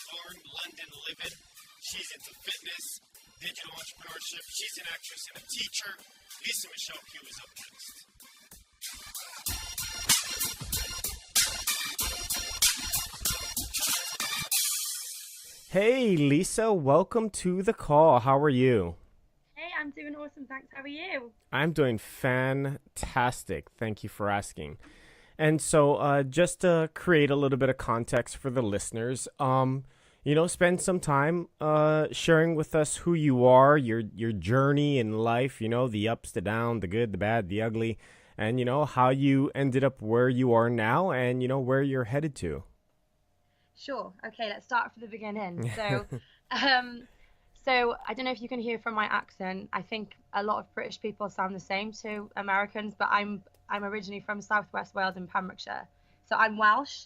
farm, London living. She's into fitness, digital entrepreneurship. She's an actress and a teacher. Michelle Pugh is up next. Hey, Lisa, welcome to the call. How are you? Hey, I'm doing awesome. Thanks. How are you? I'm doing fantastic. Thank you for asking. And so, just to create a little bit of context for the listeners, spend some time sharing with us who you are, your journey in life, the ups, the downs, the good, the bad, the ugly, and, how you ended up where you are now and, where you're headed to. Sure. Okay, let's start from the beginning. Um, so I don't know if you can hear from my accent. I think a lot of British people sound the same to Americans, but I'm originally from Southwest Wales in Pembrokeshire. So I'm Welsh.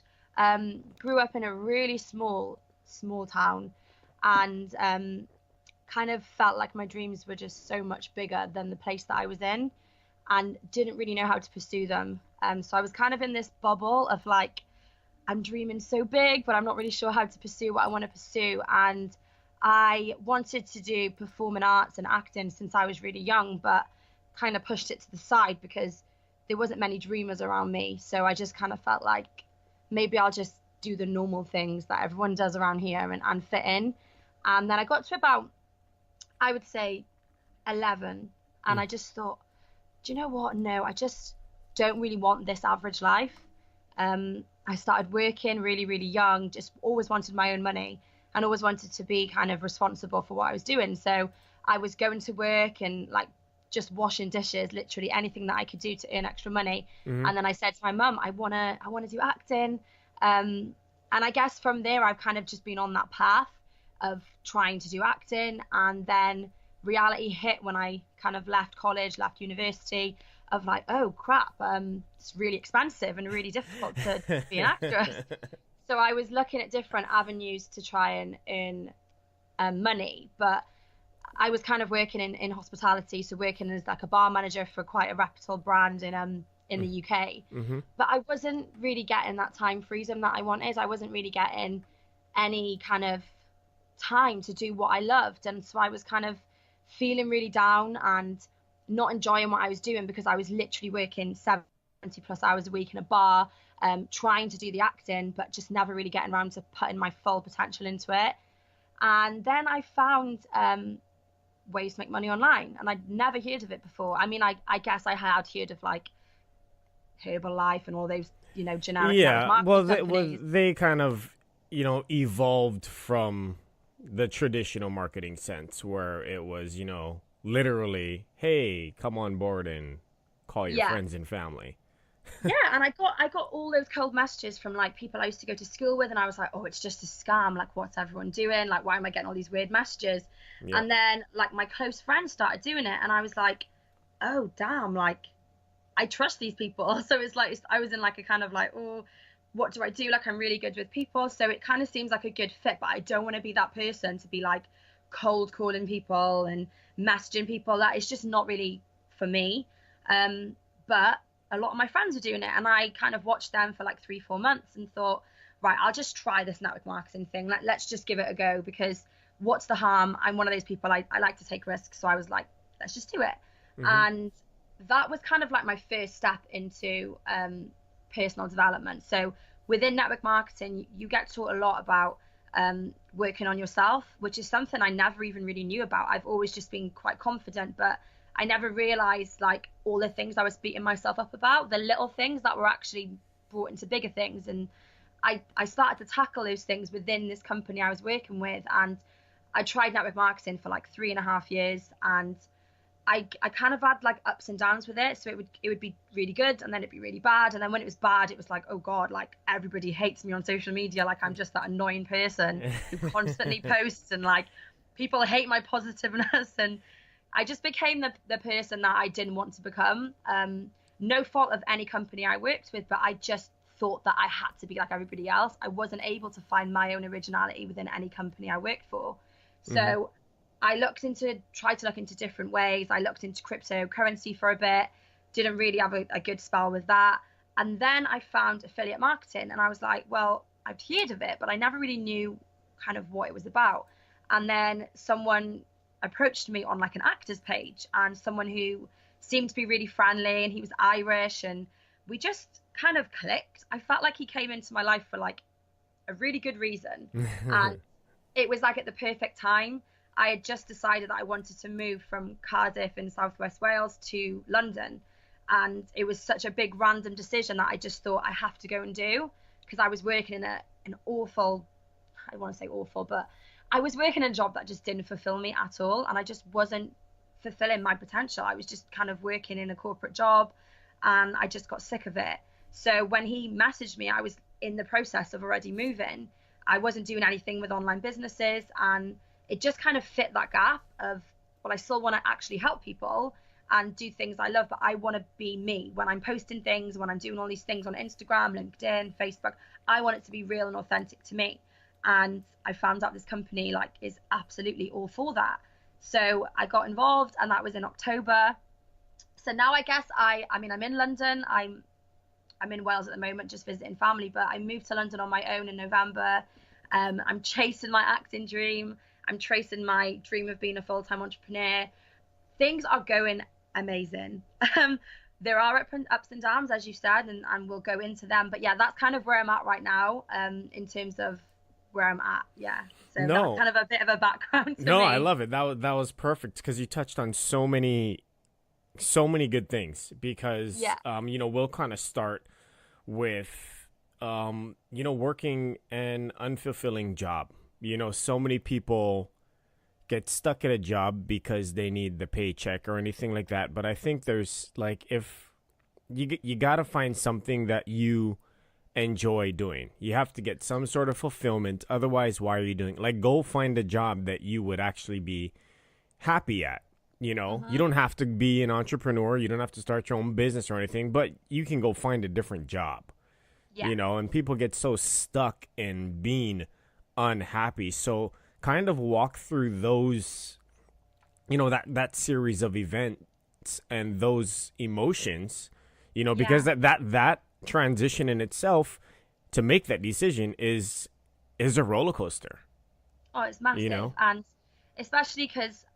Grew up in a really small town, and kind of felt like my dreams were just so much bigger than the place that I was in, and didn't really know how to pursue them. So I was kind of in this bubble of like, I'm dreaming so big, but I'm not really sure how to pursue what I want to pursue. And I wanted to do performing arts and acting since I was really young, but kind of pushed it to the side because there wasn't many dreamers around me. So I just kind of felt like maybe I'll just do the normal things that everyone does around here and fit in. And then I got to about, I would say, 11. And I just thought, do you know what? No, I just don't really want this average life. I started working really, really young, just always wanted my own money and always wanted to be kind of responsible for what I was doing. So I was going to work and like just washing dishes, literally anything that I could do to earn extra money. Mm-hmm. And then I said to my mum, I wanna do acting. And I guess from there, I've kind of just been on that path of trying to do acting. And then reality hit when I kind of left college, left university, of like, oh crap, it's really expensive and really difficult to be an actress. So I was looking at different avenues to try and earn money, but I was kind of working in hospitality, so working as like a bar manager for quite a reputable brand in the UK. Mm-hmm. But I wasn't really getting that time freedom that I wanted. I wasn't really getting any kind of time to do what I loved, and so I was kind of feeling really down and not enjoying what I was doing because I was literally working 70 plus hours a week in a bar, trying to do the acting, but just never really getting around to putting my full potential into it. And then I found ways to make money online, and I'd never heard of it before. I mean, I guess I had heard of like Herbalife and all those, generic network marketing companies. They kind of, evolved from the traditional marketing sense where it was, literally, hey, come on board and call your friends and family. Yeah, and I got all those cold messages from like people I used to go to school with, and I was like, oh, it's just a scam. Like, what's everyone doing? Like, why am I getting all these weird messages? Yeah. And then like my close friends started doing it, and I was like, oh damn, like I trust these people. So it's like I was in like a kind of like, oh, what do I do? Like, I'm really good with people, so it kind of seems like a good fit, but I don't want to be that person to be like cold calling people and messaging people. That is just not really for me. But a lot of my friends are doing it, and I kind of watched them for like 3-4 months and thought, right, I'll just try this network marketing thing. Let's just give it a go, because what's the harm? I'm one of those people, I like to take risks. So I was like, let's just do it. Mm-hmm. And that was kind of like my first step into personal development. So within network marketing, you get taught a lot about working on yourself, which is something I never even really knew about. I've always just been quite confident, but I never realized like all the things I was beating myself up about, the little things that were actually brought into bigger things. And I started to tackle those things within this company I was working with. And I tried network marketing for like 3.5 years, and I kind of had like ups and downs with it. So it would be really good, and then it'd be really bad. And then when it was bad, it was like, oh God, like everybody hates me on social media. Like I'm just that annoying person who constantly posts, and like people hate my positiveness. And I just became the person that I didn't want to become. No fault of any company I worked with, but I just thought that I had to be like everybody else. I wasn't able to find my own originality within any company I worked for. So I tried to look into different ways. I looked into cryptocurrency for a bit, didn't really have a good spell with that. And then I found affiliate marketing, and I was like, well, I've heard of it, but I never really knew kind of what it was about. And then someone approached me on like an actors page, and someone who seemed to be really friendly, and he was Irish, and we just kind of clicked. I felt like he came into my life for like a really good reason. And it was like at the perfect time. I had just decided that I wanted to move from Cardiff in Southwest Wales to London. And it was such a big random decision that I just thought I have to go and do, because I was working in an awful, I want to say awful, but I was working in a job that just didn't fulfill me at all. And I just wasn't fulfilling my potential. I was just kind of working in a corporate job, and I just got sick of it. So when he messaged me, I was in the process of already moving. I wasn't doing anything with online businesses, and it just kind of fit that gap of, well, I still want to actually help people and do things I love, but I want to be me. When I'm posting things, when I'm doing all these things on Instagram, LinkedIn, Facebook, I want it to be real and authentic to me. And I found out this company like is absolutely all for that. So I got involved, and that was in October. So now I guess I mean, I'm in London. I'm in Wales at the moment, just visiting family, but I moved to London on my own in November. I'm chasing my acting dream. I'm chasing my dream of being a full-time entrepreneur. Things are going amazing. There are ups and downs, as you said, and we'll go into them. But yeah, that's kind of where I'm at right now, in terms of where I'm at. Yeah. So that's kind of a bit of a background to me. I love it. That was perfect, because you touched on so many good things, because we'll kind of start with working an unfulfilling job. So many people get stuck at a job because they need the paycheck or anything like that. But I think there's like, if you got to find something that you enjoy doing. You have to get some sort of fulfillment. Otherwise, why are you doing it? Like, go find a job that you would actually be happy at. You don't have to be an entrepreneur. You don't have to start your own business or anything, but you can go find a different job. Yeah. And people get so stuck in being unhappy. So kind of walk through those, that series of events and those emotions, because that transition in itself to make that decision is a roller coaster. Oh, it's massive. And especially because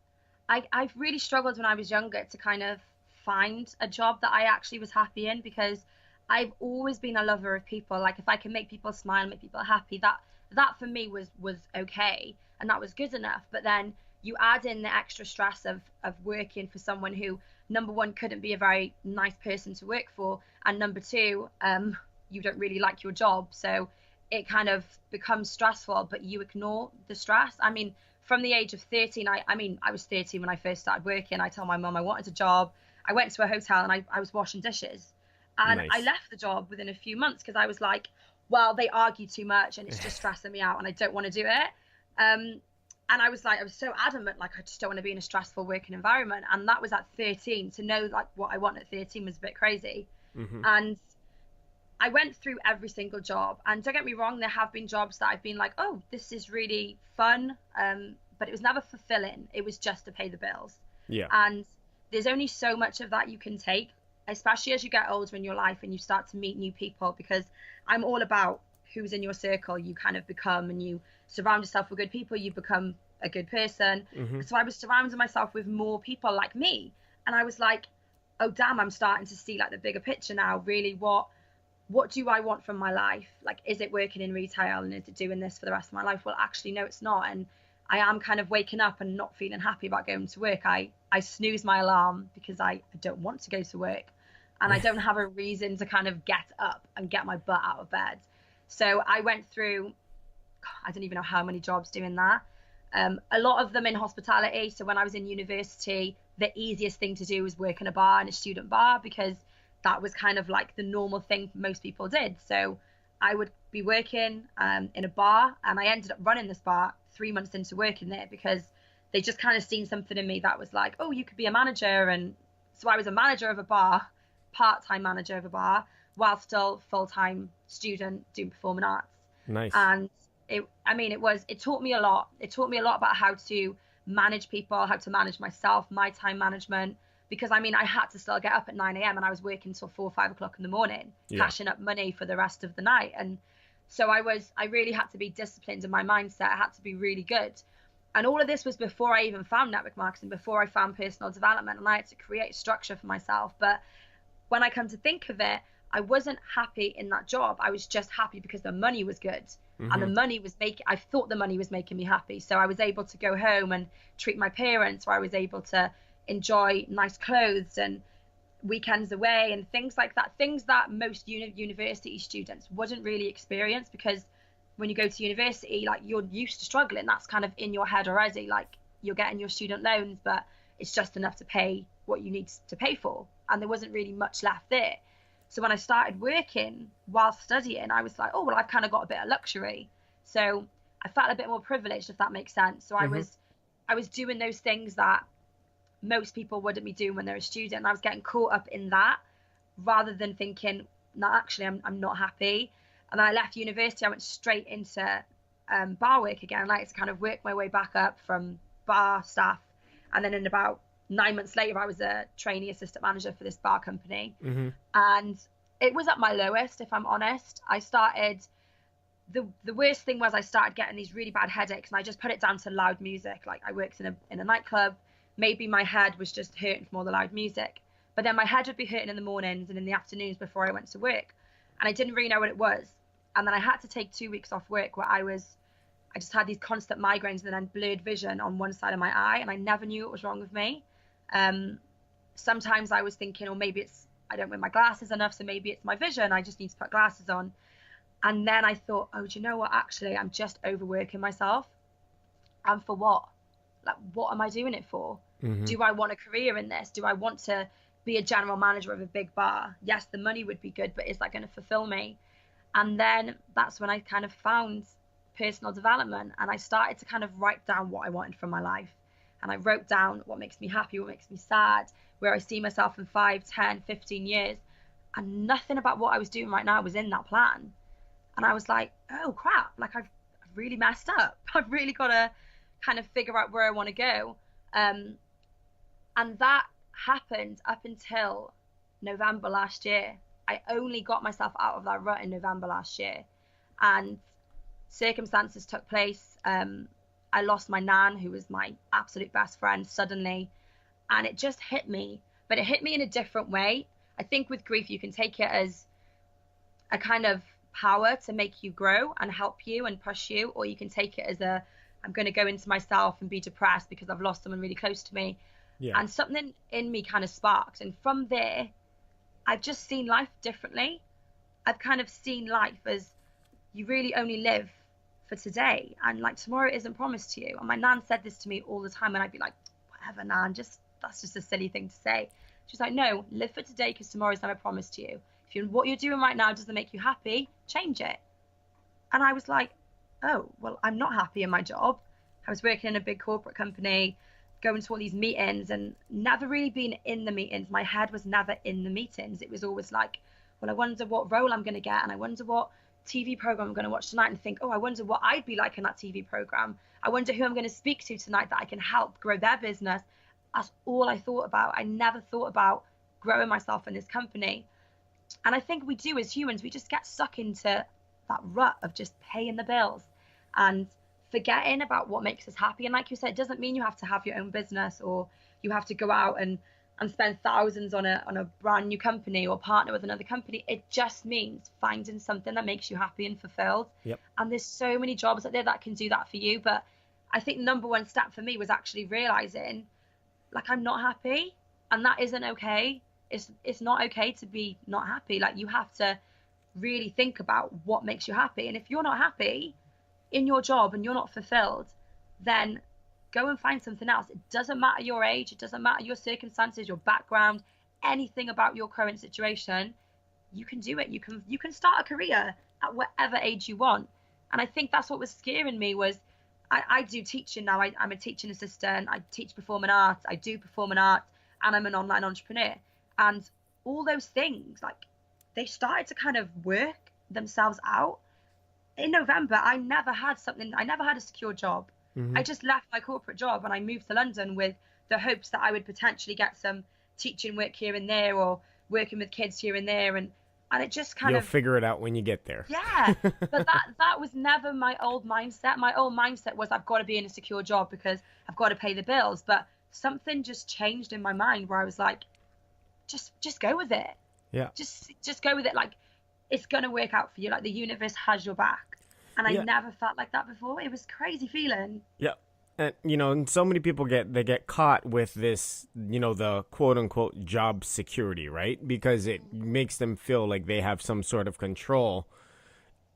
I've really struggled when I was younger to kind of find a job that I actually was happy in, because I've always been a lover of people. Like, if I can make people smile, make people happy, that for me was okay, and that was good enough. But then you add in the extra stress of working for someone who, number one, couldn't be a very nice person to work for, and number two, you don't really like your job, so it kind of becomes stressful, but you ignore the stress. I mean, from the age of 13, I was 13 when I first started working. I told my mum I wanted a job. I went to a hotel, and I was washing dishes. And nice. I left the job within a few months, because I was like, well, they argue too much and it's just stressing me out and I don't want to do it. And I was so adamant, like, I just don't want to be in a stressful working environment. And that was at 13. To know like what I want at 13 was a bit crazy. Mm-hmm. And I went through every single job, and don't get me wrong, there have been jobs that I've been like, oh, this is really fun. But it was never fulfilling. It was just to pay the bills. Yeah. And there's only so much of that you can take, especially as you get older in your life and you start to meet new people, because I'm all about who's in your circle. You kind of become, and you surround yourself with good people, you become a good person. Mm-hmm. So I was surrounding myself with more people like me, and I was like, oh damn, I'm starting to see like the bigger picture now. Really, what do I want from my life? Like, is it working in retail, and is it doing this for the rest of my life? Well, actually no, it's not. And I am kind of waking up and not feeling happy about going to work. I snooze my alarm because I don't want to go to work, and I don't have a reason to kind of get up and get my butt out of bed. So I went through, I don't even know how many jobs doing that. A lot of them in hospitality. So when I was in university, the easiest thing to do was work in a bar, in a student bar, because that was kind of like the normal thing most people did. So I would be working in a bar, and I ended up running this bar 3 months into working there, because they just kind of seen something in me that was like, oh, you could be a manager. And so I was a manager of a bar, part-time manager of a bar, while still full-time student doing performing arts. Nice. And it taught me a lot. It taught me a lot about how to manage people, how to manage myself, my time management, because I had to still get up at 9 a.m. and I was working till 4 or 5 o'clock in the morning, cashing up money for the rest of the night. And So I really had to be disciplined, and my mindset had to be really good. And all of this was before I even found network marketing, before I found personal development, and I had to create structure for myself. But when I come to think of it, I wasn't happy in that job. I was just happy because the money was good. And the money was I thought the money was making me happy. So I was able to go home and treat my parents, or I was able to enjoy nice clothes and weekends away and things like that, things that most university students wouldn't really experience, because when you go to university, like, you're used to struggling. That's kind of in your head already. Like, you're getting your student loans, but it's just enough to pay what you need to pay for, and there wasn't really much left there. So when I started working while studying, I was like, oh, well, I've kind of got a bit of luxury. So I felt a bit more privileged, if that makes sense. So I was doing those things that most people wouldn't be doing when they're a student, and I was getting caught up in that rather than thinking, no, actually, I'm not happy. And then I left university, I went straight into bar work again. I had to kind of work my way back up from bar staff, and then in about 9 months later, I was a trainee assistant manager for this bar company. And it was at my lowest, if I'm honest. I started, the worst thing was I started getting these really bad headaches, and I just put it down to loud music. Like, I worked in a nightclub. Maybe my head was just hurting from all the loud music, but then my head would be hurting in the mornings and in the afternoons before I went to work, and I didn't really know what it was. And then I had to take 2 weeks off work where I just had these constant migraines and then blurred vision on one side of my eye, and I never knew what was wrong with me. Sometimes I was thinking, oh, maybe it's, I don't wear my glasses enough, so maybe it's my vision, I just need to put glasses on. And then I thought, oh, do you know what, actually, I'm just overworking myself. And for what? Like, what am I doing it for? Do I want a career in this? Do I want to be a general manager of a big bar? Yes, the money would be good, but is that going to fulfill me? And then that's when I kind of found personal development, and I started to kind of write down what I wanted from my life. And I wrote down what makes me happy, what makes me sad, where I see myself in 5, 10, 15 years. And nothing about what I was doing right now was in that plan. And I was like, oh crap, like, I've really messed up. I've really got to kind of figure out where I want to go. And that happened up until November last year. I only got myself out of that rut in November last year, and circumstances took place. I lost my nan, who was my absolute best friend, suddenly, and it just hit me, but it hit me in a different way. I think with grief, you can take it as a kind of power to make you grow and help you and push you, or you can take it as I'm going to go into myself and be depressed because I've lost someone really close to me. Yeah. And something in me kind of sparked. And from there, I've just seen life differently. I've kind of seen life as, you really only live for today. And like, tomorrow isn't promised to you. And my nan said this to me all the time. And I'd be like, whatever, nan, that's just a silly thing to say. She's like, no, live for today, because tomorrow's never promised to you. If what you're doing right now doesn't make you happy, change it. And I was like, oh, well, I'm not happy in my job. I was working in a big corporate company, going to all these meetings and never really being in the meetings. My head was never in the meetings. It was always like, well, I wonder what role I'm going to get, and I wonder what TV program I'm going to watch tonight, and think, oh, I wonder what I'd be like in that TV program. I wonder who I'm going to speak to tonight that I can help grow their business. That's all I thought about. I never thought about growing myself in this company. And I think we do as humans, we just get stuck into that rut of just paying the bills and forgetting about what makes us happy. And like you said, it doesn't mean you have to have your own business, or you have to go out and spend thousands on a brand new company or partner with another company. It just means finding something that makes you happy and fulfilled. Yep. And there's so many jobs out there that can do that for you. But I think the number one step for me was actually realizing, like, I'm not happy, and that isn't okay. It's not okay to be not happy. Like, you have to really think about what makes you happy. And if you're not happy in your job and you're not fulfilled, then go and find something else. It doesn't matter your age, it doesn't matter your circumstances, your background, anything about your current situation. You can do it. You can start a career at whatever age you want. And I think that's what was scaring me. Was I do teaching now. I'm a teaching assistant. I teach performing arts. I do performing arts, and I'm an online entrepreneur. And all those things, like, they started to kind of work themselves out. In November, I never had a secure job. Mm-hmm. I just left my corporate job and I moved to London with the hopes that I would potentially get some teaching work here and there, or working with kids here and there. And And it just kind You'll of, figure it out when you get there. yeah. But that was never my old mindset. My old mindset was I've got to be in a secure job because I've got to pay the bills. But something just changed in my mind where I was like, just go with it. Yeah. Just go with it. Like it's gonna work out for you. Like the universe has your back. And I Yeah. never felt like that before. It was crazy feeling. Yeah. And and so many people get caught with this, the quote unquote job security, right? Because it makes them feel like they have some sort of control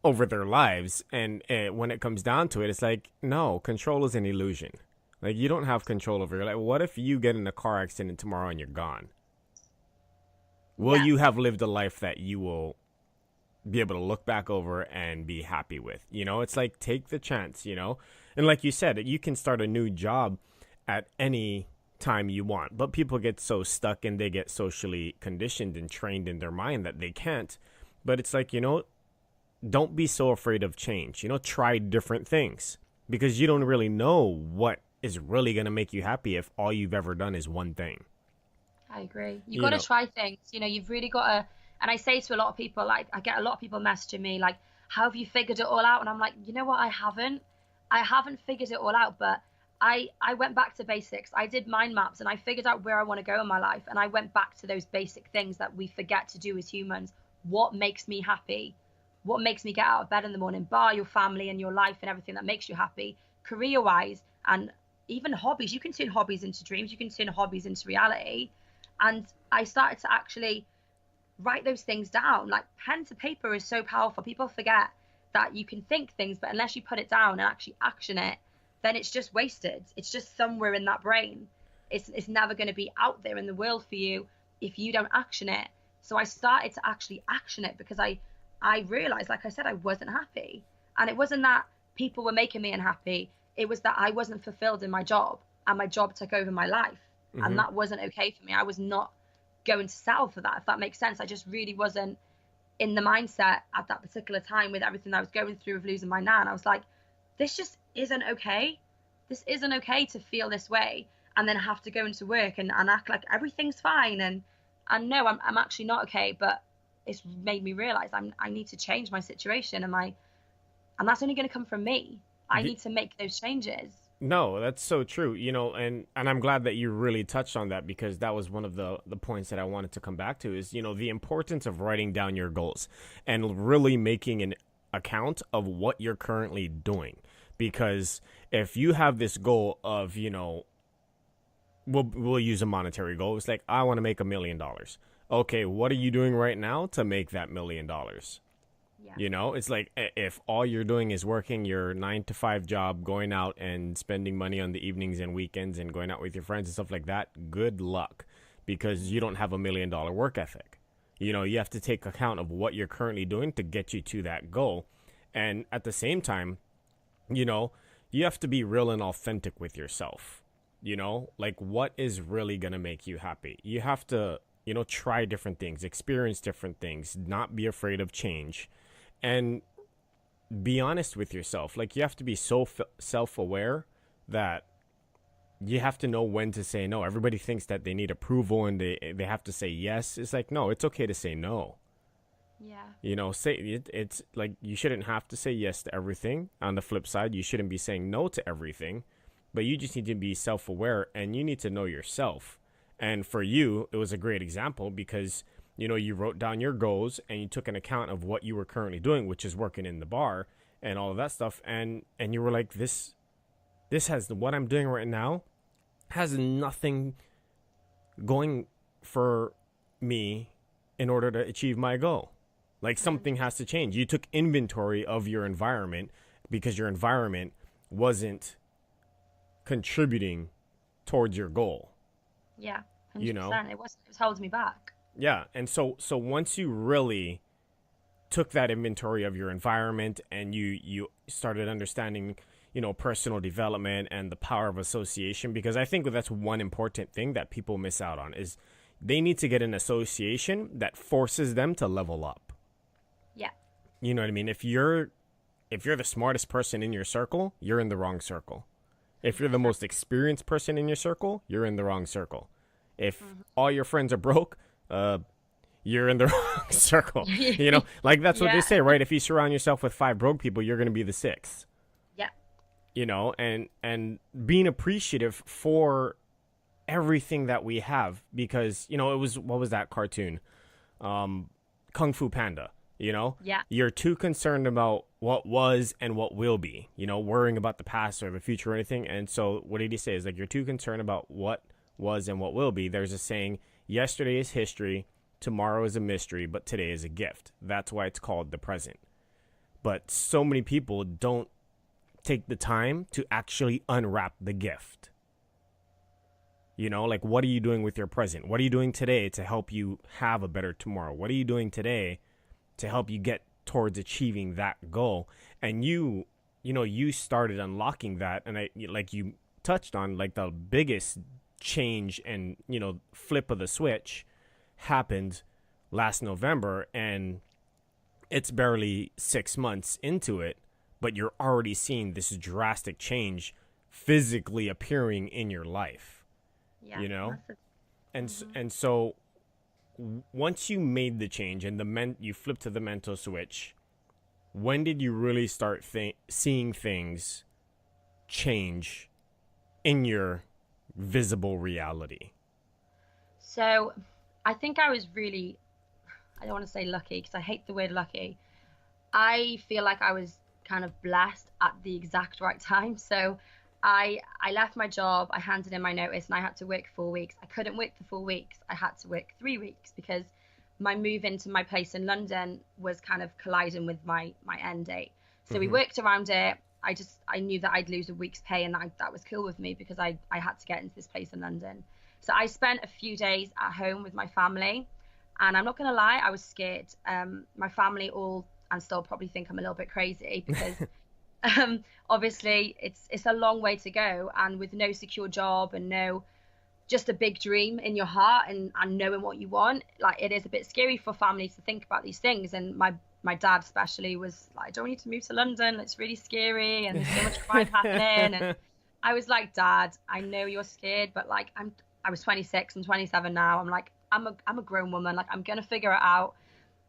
over their lives. And when it comes down to it, it's like, no, control is an illusion. Like, you don't have control over your life. What if you get in a car accident tomorrow and you're gone? Will Yeah. you have lived a life that you will be able to look back over and be happy with? It's like, take the chance. And like you said, you can start a new job at any time you want, but people get so stuck and they get socially conditioned and trained in their mind that they can't. But it's like, don't be so afraid of change. Try different things, because you don't really know what is really going to make you happy if all you've ever done is one thing. I agree. You've You got to know, try things. You've really got to. And I say to a lot of people, like, I get a lot of people messaging me, like, how have you figured it all out? And I'm like, you know what? I haven't. I haven't figured it all out, but I went back to basics. I did mind maps and I figured out where I want to go in my life. And I went back to those basic things that we forget to do as humans. What makes me happy? What makes me get out of bed in the morning? Bar your family and your life and everything that makes you happy, career wise, and even hobbies. You can turn hobbies into dreams. You can turn hobbies into reality. And I started to actually write those things down. Like pen to paper is so powerful. People forget that you can think things, but unless you put it down and actually action it, then it's just wasted. It's just somewhere in that brain. It's never going to be out there in the world for you if you don't action it. So I started to actually action it because I realized, like I said, I wasn't happy. And it wasn't that people were making me unhappy. It was that I wasn't fulfilled in my job and my job took over my life. And hmm that wasn't okay for me. I was not going to settle for that, if that makes sense. I just really wasn't in the mindset at that particular time with everything I was going through of losing my nan. I was like, this just isn't okay. This isn't okay to feel this way and then have to go into work and act like everything's fine. And no, I'm actually not okay. But it's made me realize I need to change my situation, and that's only going to come from me. I need to make those changes. No, that's so true. And I'm glad that you really touched on that, because that was one of the points that I wanted to come back to is, the importance of writing down your goals and really making an account of what you're currently doing. Because if you have this goal of, we'll use a monetary goal. It's like, I want to make $1 million. Okay, what are you doing right now to make that $1 million? Yeah. It's like, if all you're doing is working your 9 to 5 job, going out and spending money on the evenings and weekends and going out with your friends and stuff like that, good luck, because you don't have $1 million work ethic. You have to take account of what you're currently doing to get you to that goal. And at the same time, you have to be real and authentic with yourself. Like, what is really going to make you happy? You have to, try different things, experience different things, not be afraid of change, and be honest with yourself. Like, you have to be so self-aware that you have to know when to say no. Everybody thinks that they need approval and they have to say yes. It's like, no, it's okay to say no. Yeah. Say it's like, you shouldn't have to say yes to everything. On the flip side, you shouldn't be saying no to everything, but you just need to be self-aware and you need to know yourself. And for you, it was a great example because you wrote down your goals and you took an account of what you were currently doing, which is working in the bar and all of that stuff. And you were like, this has, what I'm doing right now has nothing going for me in order to achieve my goal. Like, something has to change. You took inventory of your environment because your environment wasn't contributing towards your goal. Yeah. You know? 100%. It was holding me back. Yeah. And so once you really took that inventory of your environment and you started understanding, personal development and the power of association, because I think that's one important thing that people miss out on is they need to get an association that forces them to level up. Yeah. You know what I mean? If you're the smartest person in your circle, you're in the wrong circle. If you're the most experienced person in your circle, you're in the wrong circle. If all your friends are broke, you're in the wrong circle. You know, like that's what they Yeah. say, right? If you surround yourself with five broke people, you're going to be the sixth. Yeah. You know, and being appreciative for everything that we have, because you know it was, what was that cartoon, Kung Fu Panda. You know, Yeah. you're too concerned about what was and what will be, you know, worrying about the past or the future or anything. And so what did he say is like, you're too concerned about what was and what will be. There's a saying, yesterday is history, tomorrow is a mystery, but today is a gift. That's why it's called the present. But so many people don't take the time to actually unwrap the gift. You know, like, what are you doing with your present? What are you doing today to help you have a better tomorrow? What are you doing today to help you get towards achieving that goal? And you know, you started unlocking that, and I, like you touched on, like the biggest change and, you know, flip of the switch happened last November, and it's barely 6 months into it, but you're already seeing this drastic change physically appearing in your life, Yeah. you know? Massive. And so once you made the change and you flipped to the mental switch, when did you really start seeing things change in your visible reality? So I think I was really, I don't want to say lucky because I hate the word lucky. I feel like I was kind of blessed at the exact right time. So I left my job, I handed in my notice, and I had to work 4 weeks. I couldn't work the 4 weeks. I had to work 3 weeks because my move into my place in London was kind of colliding with my end date. So we Mm-hmm. worked around it. I knew that I'd lose a week's pay, and that was cool with me because I had to get into this place in London. So I spent a few days at home with my family, and I'm not gonna lie, I was scared. My family all and still probably think I'm a little bit crazy because obviously it's a long way to go, and with no secure job and no just a big dream in your heart and knowing what you want, like it is a bit scary for families to think about these things. And my dad especially was like, I don't need to move to London, it's really scary and there's so much crime happening. And I was like, Dad, I know you're scared, but like I was 26 and 27 now. I'm like, I'm a grown woman, like I'm gonna figure it out.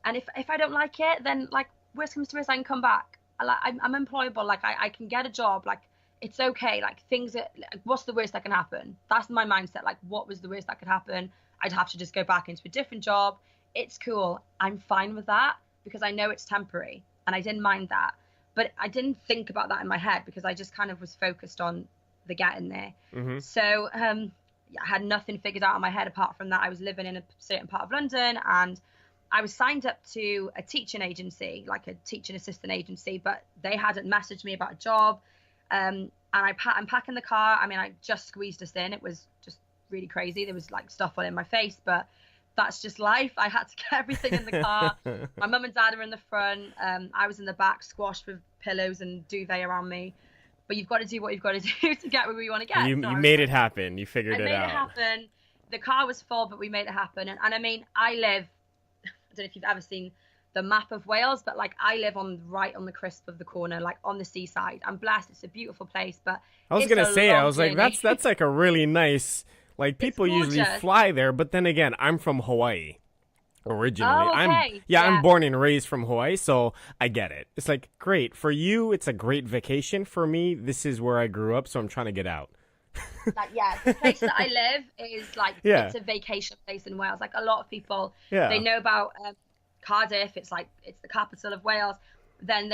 And if I don't like it, then like worst comes to worst, I can come back. I'm employable. Like I can get a job. Like it's okay. Like things are, like, what's the worst that can happen? That's my mindset. Like what was the worst that could happen? I'd have to just go back into a different job. It's cool. I'm fine with that because I know it's temporary and I didn't mind that. But I didn't think about that in my head because I just kind of was focused on the getting there. Mm-hmm. So yeah, I had nothing figured out in my head apart from that I was living in a certain part of London, and I was signed up to a teaching agency, like a teaching assistant agency, but they hadn't messaged me about a job. And I'm packing the car. I mean, I just squeezed us in. It was just really crazy. There was like stuff all in my face, but that's just life. I had to get everything in the car. My mum and dad are in the front. I was in the back, squashed with pillows and duvet around me. But you've got to do what you've got to do to get where you want to get. You So you I was made like, it happen. You I figured it made it out. happen. The car was full, but we made it happen. And I mean, I live, I don't know if you've ever seen the map of Wales, but like I live right on the crisp of the corner, like on the seaside. I'm blessed. It's a beautiful place, but I was it's gonna a say, I long was like, journey. that's like a really nice. Like It's people usually gorgeous. fly there, but then again, I'm from Hawaii originally. Oh, okay. I'm Yeah. born and raised from Hawaii, so I get it. It's like great for you. It's a great vacation. For me, this is where I grew up, so I'm trying to get out. Like, yeah, the place that I live is like, Yeah, it's a vacation place in Wales. Like a lot of people, they yeah. know about Cardiff. It's like, it's the capital of Wales. Then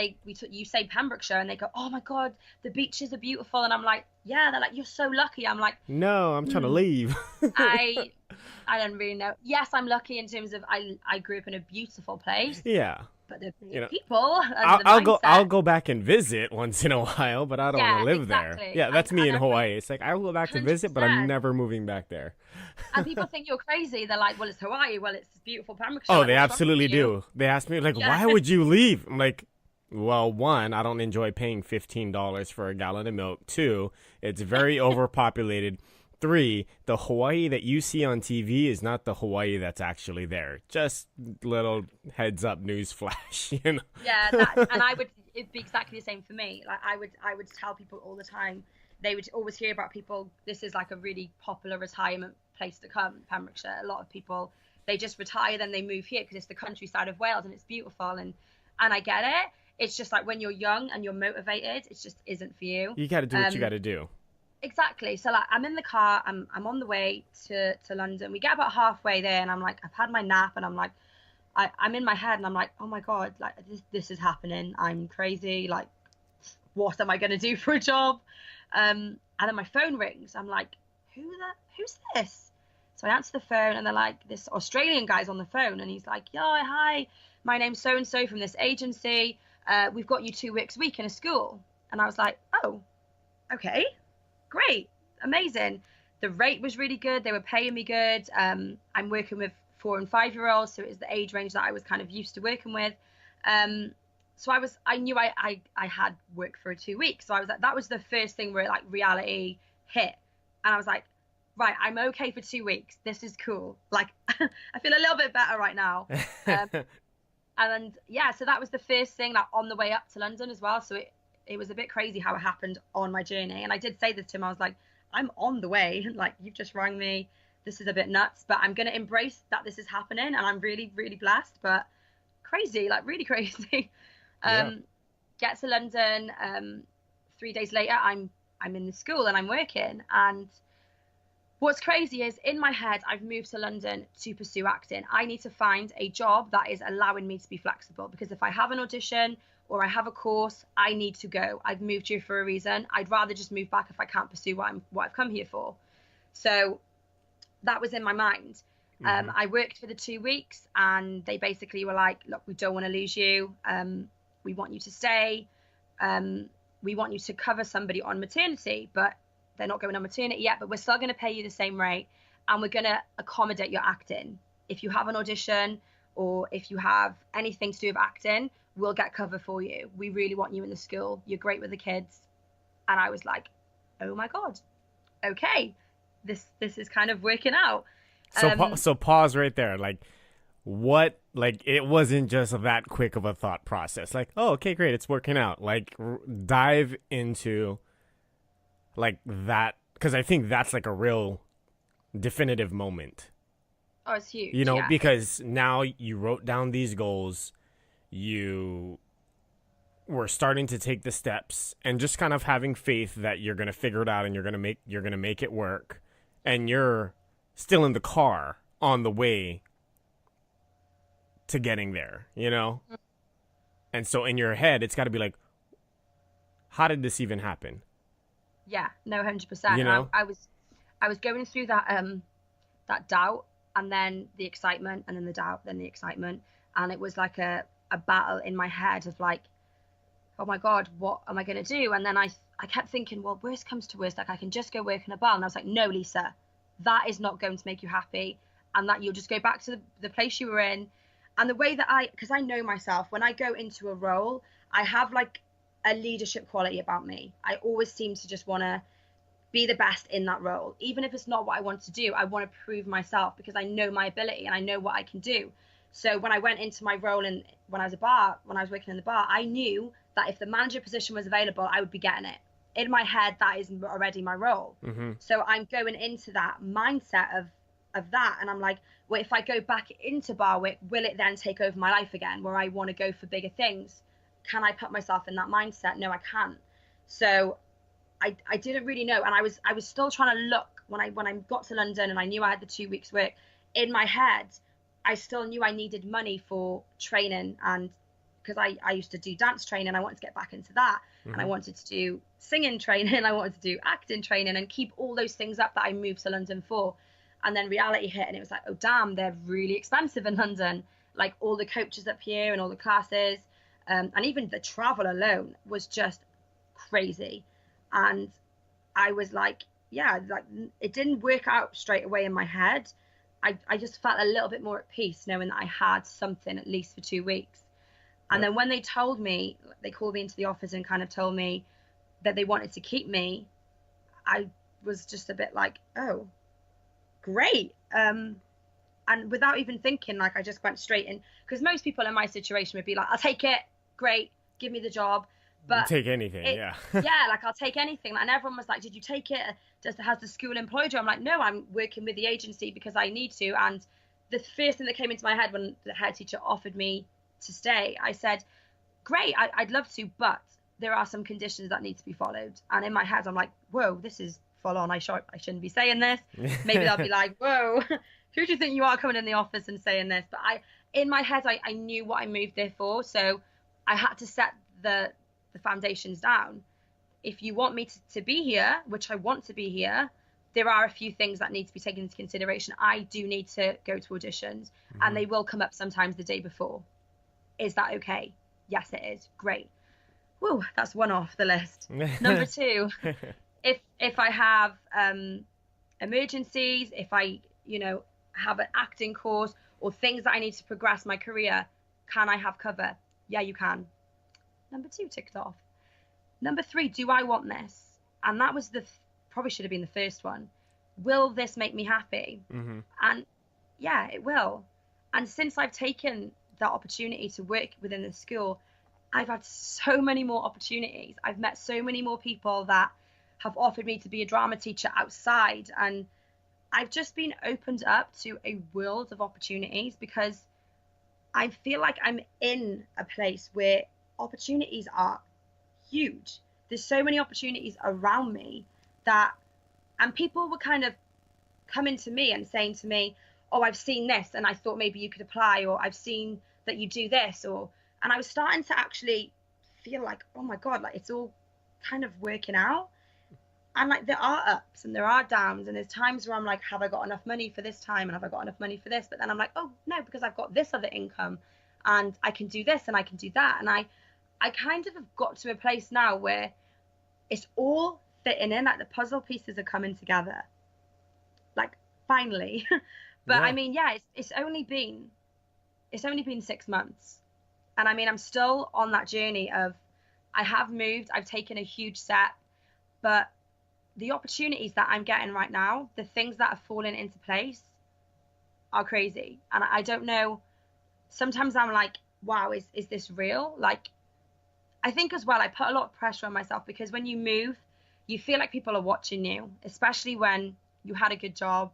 you say Pembrokeshire and they go, oh my God, the beaches are beautiful. And I'm like, yeah, they're like, you're so lucky. I'm like, No, I'm trying to hmm, leave. I I don't really know. Yes, I'm lucky in terms of I grew up in a beautiful place, Yeah, but the you know, people and I'll the I'll go mindset. I'll go back and visit once in a while, but I don't want to Yeah, live there. exactly. Yeah, that's me And in everyone, Hawaii. It's like I will go back to visit, but I'm 100%. never moving back there. And people think you're crazy. They're like, well, it's Hawaii. Well, it's beautiful Pembrokeshire. Oh, Like, they what's wrong with absolutely you? do. They ask me like, Yeah. why would you leave? I'm like, well, one, I don't enjoy paying $15 for a gallon of milk. Two, it's very overpopulated. Three, the Hawaii that you see on TV is not the Hawaii that's actually there. Just little heads up news flash, you know. Yeah, and it'd be exactly the same for me. Like I would tell people all the time. They would always hear about people. This is like a really popular retirement place to come, Pembrokeshire. A lot of people they just retire, then they move here because it's the countryside of Wales and it's beautiful, and I get it. It's just like when you're young and you're motivated, it just isn't for you. You got to do what you got to do. Exactly. So like I'm in the car, I'm on the way to London. We get about halfway there and I'm like, I've had my nap and I'm like, I'm in my head and I'm like, oh my God, like this is happening. I'm crazy. Like, what am I gonna do for a job? And then my phone rings. I'm like, who's this? So I answer the phone and they're like, this Australian guy's on the phone and he's like, yeah, hi, my name's so and so from this agency. We've got you 2 weeks a week in a school. And I was like, oh, okay, great, amazing. The rate was really good. They were paying me good. I'm working with 4 and 5 year olds, so it was the age range that I was kind of used to working with. So I knew I had work for 2 weeks. So I was like, that was the first thing where like reality hit. And I was like, right, I'm okay for 2 weeks. This is cool. Like, I feel a little bit better right now. And yeah, so that was the first thing, like on the way up to London as well. So it was a bit crazy how it happened on my journey. And I did say this to him. I was like, I'm on the way. Like, you've just rang me. This is a bit nuts, but I'm going to embrace that this is happening. And I'm really, really blessed, but crazy, like really crazy. Get to London. 3 days later, I'm in the school and I'm working. And what's crazy is in my head, I've moved to London to pursue acting. I need to find a job that is allowing me to be flexible, because if I have an audition or I have a course, I need to go. I've moved here for a reason. I'd rather just move back if I can't pursue what I've come here for. So that was in my mind. I worked for the 2 weeks and they basically were like, look, we don't want to lose you. We want you to stay. We want you to cover somebody on maternity, but they're not going on maternity yet, but we're still going to pay you the same rate and we're going to accommodate your acting. If you have an audition or if you have anything to do with acting, we'll get cover for you. We really want you in the school. You're great with the kids. And I was like, oh my God, okay, this is kind of working out. So pause right there. Like, what? Like, it wasn't just that quick of a thought process. Like, oh, okay, great, it's working out. Like, dive into like that, because I think that's like a real definitive moment. Oh, it's huge. You know, yeah. because now you wrote down these goals, you were starting to take the steps, and just kind of having faith that you're gonna figure it out and you're gonna make it work, and you're still in the car on the way to getting there, you know? And so in your head, it's got to be like, how did this even happen? Yeah, no, 100%. You know? I was going through that doubt, and then the excitement, and then the doubt, then the excitement, and it was like a battle in my head of like, oh my God, what am I going to do? And then I kept thinking, well, worst comes to worst, like I can just go work in a bar. And I was like, no, Lisa, that is not going to make you happy, and that you'll just go back to the place you were in. And the way that because I know myself, when I go into a role, I have like a leadership quality about me. I always seem to just want to be the best in that role. Even if it's not what I want to do, I want to prove myself because I know my ability and I know what I can do. So when I went into my role and when I was working in the bar, I knew that if the manager position was available, I would be getting it. In my head, that is already my role. So I'm going into that mindset of that, and I'm like, well, if I go back into Barwick, will it then take over my life again, where I want to go for bigger things? Can I put myself in that mindset? No, I can't. So I didn't really know, and I was still trying to look when I got to London and I knew I had the 2 weeks work. In my head, I still knew I needed money for training, and because I used to do dance training, I wanted to get back into that, and I wanted to do singing training, I wanted to do acting training, and keep all those things up that I moved to London for. And then reality hit, and it was like, oh damn, they're really expensive in London. Like all the coaches up here and all the classes, and even the travel alone was just crazy. And I was like, yeah, like it didn't work out straight away in my head. I just felt a little bit more at peace knowing that I had something at least for 2 weeks. And then when they told me, they called me into the office and kind of told me that they wanted to keep me, I was just a bit like, oh, great. And without even thinking, like I just went straight in, because most people in my situation would be like, I'll take it, great, give me the job. But take anything, yeah. Yeah, like I'll take anything. And everyone was like, did you take it? Has the school employed you? I'm like, no, I'm working with the agency because I need to, and the first thing that came into my head when the head teacher offered me to stay, I said, great, I'd love to, but there are some conditions that need to be followed. And in my head, I'm like, whoa, this is full on. I shouldn't be saying this. Maybe they'll be like, whoa, who do you think you are coming in the office and saying this? But in my head, I knew what I moved there for. So I had to set the foundations down. If you want me to be here, which I want to be here, there are a few things that need to be taken into consideration. I do need to go to auditions, and they will come up sometimes the day before. Is that okay? Yes, it is. Great. Woo, that's one off the list. Number two, if I have emergencies, if I, have an acting course or things that I need to progress my career, can I have cover? Yeah, you can. Number two ticked off. Number three, do I want this? And that was probably should have been the first one. Will this make me happy? And yeah, it will. And since I've taken that opportunity to work within the school, I've had so many more opportunities. I've met so many more people that have offered me to be a drama teacher outside, and I've just been opened up to a world of opportunities because I feel like I'm in a place where opportunities are huge. There's so many opportunities around me and people were kind of coming to me and saying to me, oh, I've seen this and I thought maybe you could apply, or I've seen that you do this, and I was starting to actually feel like, oh my God, like it's all kind of working out. And like there are ups and there are downs, and there's times where I'm like, have I got enough money for this time, and have I got enough money for this? But then I'm like, oh no, because I've got this other income and I can do this and I can do that. And I kind of have got to a place now where it's all fitting in, like the puzzle pieces are coming together, like finally. But Yeah. I mean, yeah, it's only been 6 months, and I mean, I'm still on that journey of, I have moved, I've taken a huge step, but the opportunities that I'm getting right now, the things that are falling into place are crazy. And I don't know, sometimes I'm like, wow, is this real? Like, I think as well, I put a lot of pressure on myself because when you move, you feel like people are watching you, especially when you had a good job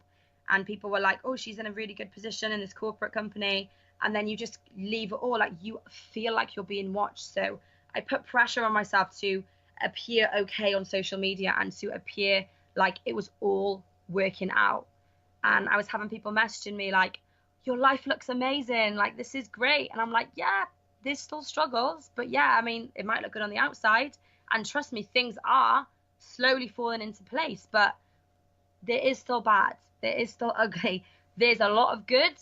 and people were like, oh, she's in a really good position in this corporate company. And then you just leave it all, like you feel like you're being watched. So I put pressure on myself to appear okay on social media and to appear like it was all working out. And I was having people messaging me like, your life looks amazing, like this is great. And I'm like, yeah, there's still struggles, but yeah, I mean, it might look good on the outside, and trust me, things are slowly falling into place, but there is still bad, there is still ugly, there's a lot of good,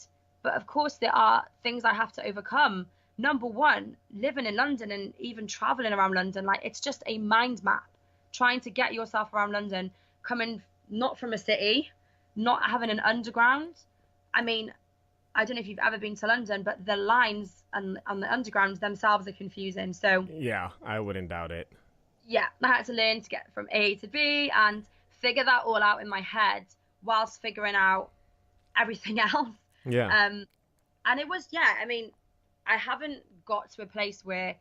but of course there are things I have to overcome. Number one, living in London and even traveling around London, like it's just a mind map trying to get yourself around London, coming not from a city, not having an underground. I mean, I don't know if you've ever been to London, but the lines and the undergrounds themselves are confusing. So Yeah, I wouldn't doubt it. yeah, I had to learn to get from A to B and figure that all out in my head whilst figuring out everything else. Yeah. And it was, yeah, I mean, I haven't got to a place where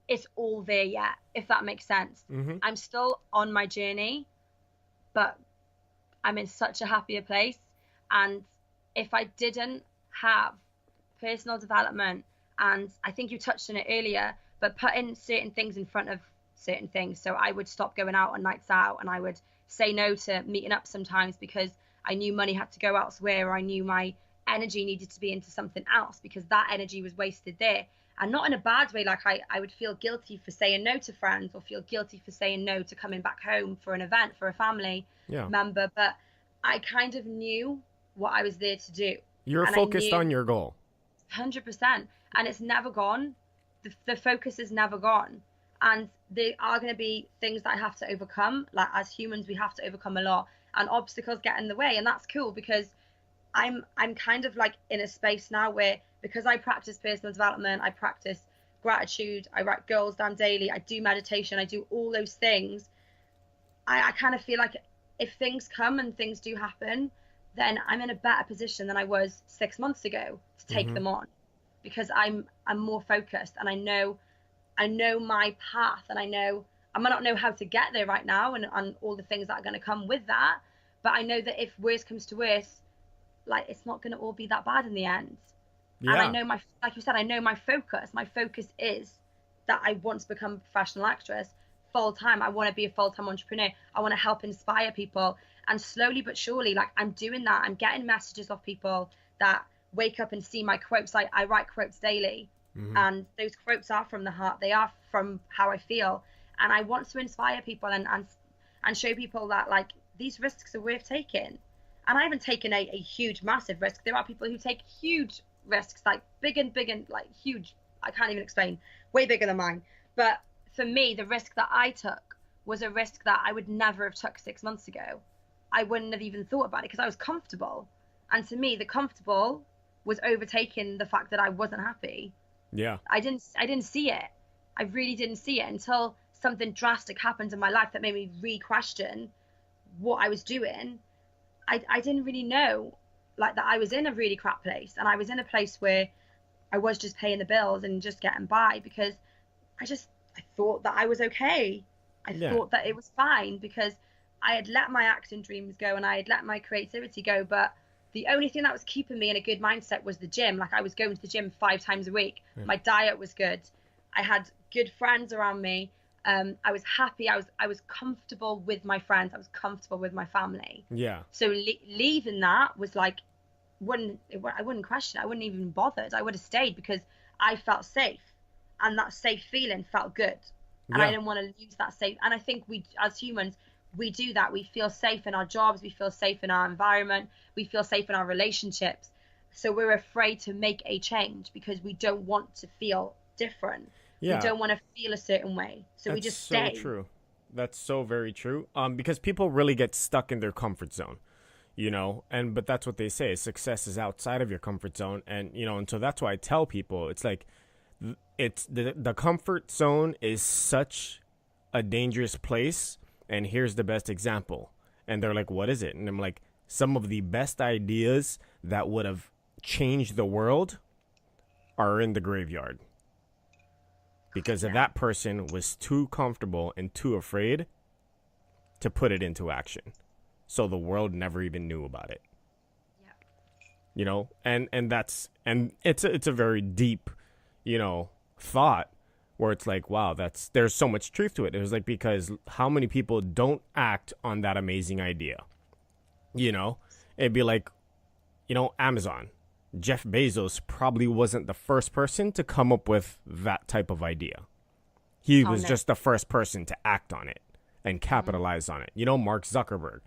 it's all there yet, if that makes sense. I'm still on my journey, but I'm in such a happier place. And if I didn't have personal development, and I think you touched on it earlier, but putting certain things in front of certain things. So I would stop going out on nights out, and I would say no to meeting up sometimes because I knew money had to go elsewhere, or I knew my energy needed to be into something else because that energy was wasted there. And not in a bad way, like I would feel guilty for saying no to friends, or feel guilty for saying no to coming back home for an event for a family member, but I kind of knew what I was there to do. You're and focused on your goal. 100%. And it's never gone. The focus is never gone. And there are going to be things that I have to overcome. Like as humans, we have to overcome a lot, and obstacles get in the way. And that's cool because I'm kind of like in a space now where, because I practice personal development, I practice gratitude, I write goals down daily, I do meditation, I do all those things. I kind of feel like if things come and things do happen, then I'm in a better position than I was 6 months ago to take them on, because I'm more focused, and I know my path, and I might not know how to get there right now and all the things that are going to come with that, but I know that if worst comes to worst, like it's not going to all be that bad in the end. And I Yeah. know like you said, I know my focus. My focus is that I want to become a professional actress full time. I want to be a full time entrepreneur. I want to help inspire people. And slowly but surely, like I'm doing that. I'm getting messages of people that wake up and see my quotes. I write quotes daily, Hmm. and those quotes are from the heart. They are from how I feel. And I want to inspire people and show people that like these risks are worth taking. And I haven't taken a huge, massive risk. There are people who take huge risks, like big and like huge. I can't even explain, way bigger than mine. But for me, the risk that I took was a risk that I would never have took 6 months ago. I wouldn't have even thought about it because I was comfortable. And to me, the comfortable was overtaking the fact that I wasn't happy. Yeah. I didn't see it. I really didn't see it until something drastic happened in my life that made me re-question what I was doing. I didn't really know like that I was in a really crap place, and I was in a place where I was just paying the bills and just getting by because I thought that I was okay. I Yeah. thought that it was fine because I had let my acting dreams go and I had let my creativity go, but the only thing that was keeping me in a good mindset was the gym. Like I was going to the gym 5 times a week. Yeah. My diet was good. I had good friends around me. I was happy. I was comfortable with my friends. I was comfortable with my family. Yeah. So leaving that was like I wouldn't question it. I wouldn't even bothered. I would have stayed because I felt safe, and that safe feeling felt good, and I Yeah. didn't want to lose that safe. And I think we as humans we do that. We feel safe in our jobs. We feel safe in our environment. We feel safe in our relationships. So we're afraid to make a change because we don't want to feel different. We Yeah. don't want to feel a certain way. So we That's just so stay. true. That's so very true. Because people really get stuck in their comfort zone, and but that's what they say. Success is outside of your comfort zone, and so that's why I tell people it's like it's the comfort zone is such a dangerous place. And here's the best example. And they're like, "What is it?" And I'm like, "Some of the best ideas that would have changed the world are in the graveyard." Because Yeah. that person was too comfortable and too afraid to put it into action. So the world never even knew about it. Yeah. And it's a very deep, thought where it's like, wow, there's so much truth to it. It was like because how many people don't act on that amazing idea? You know? It'd be like, Amazon. Jeff Bezos probably wasn't the first person to come up with that type of idea. He Oh was no. just the first person to act on it and Mm. capitalize on it. Mark Zuckerberg.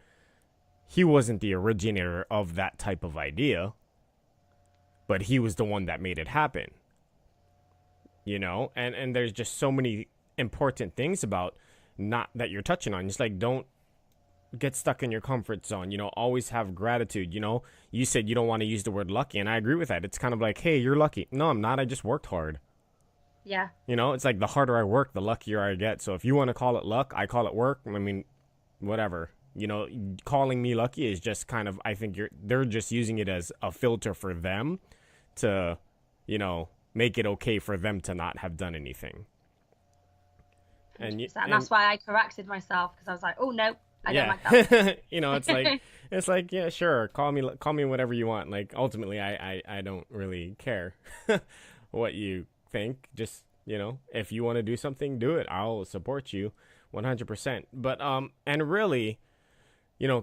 He wasn't the originator of that type of idea, but he was the one that made it happen. And there's just so many important things about not that you're touching on. Just like don't get stuck in your comfort zone. Always have gratitude. You said you don't want to use the word lucky, and I agree with that. It's kind of like, hey, you're lucky. No, I'm not. I just worked hard. Yeah. It's like the harder I work, the luckier I get. So if you want to call it luck, I call it work. I mean, whatever. Calling me lucky is just kind of, I think they're just using it as a filter for them to, make it okay for them to not have done anything. And 100%. And and that's why I corrected myself because I was like, oh no, I don't yeah, like that. it's like yeah, sure, call me whatever you want. Like ultimately, I don't really care what you think. Just if you want to do something, do it. I'll support you 100%. But and really,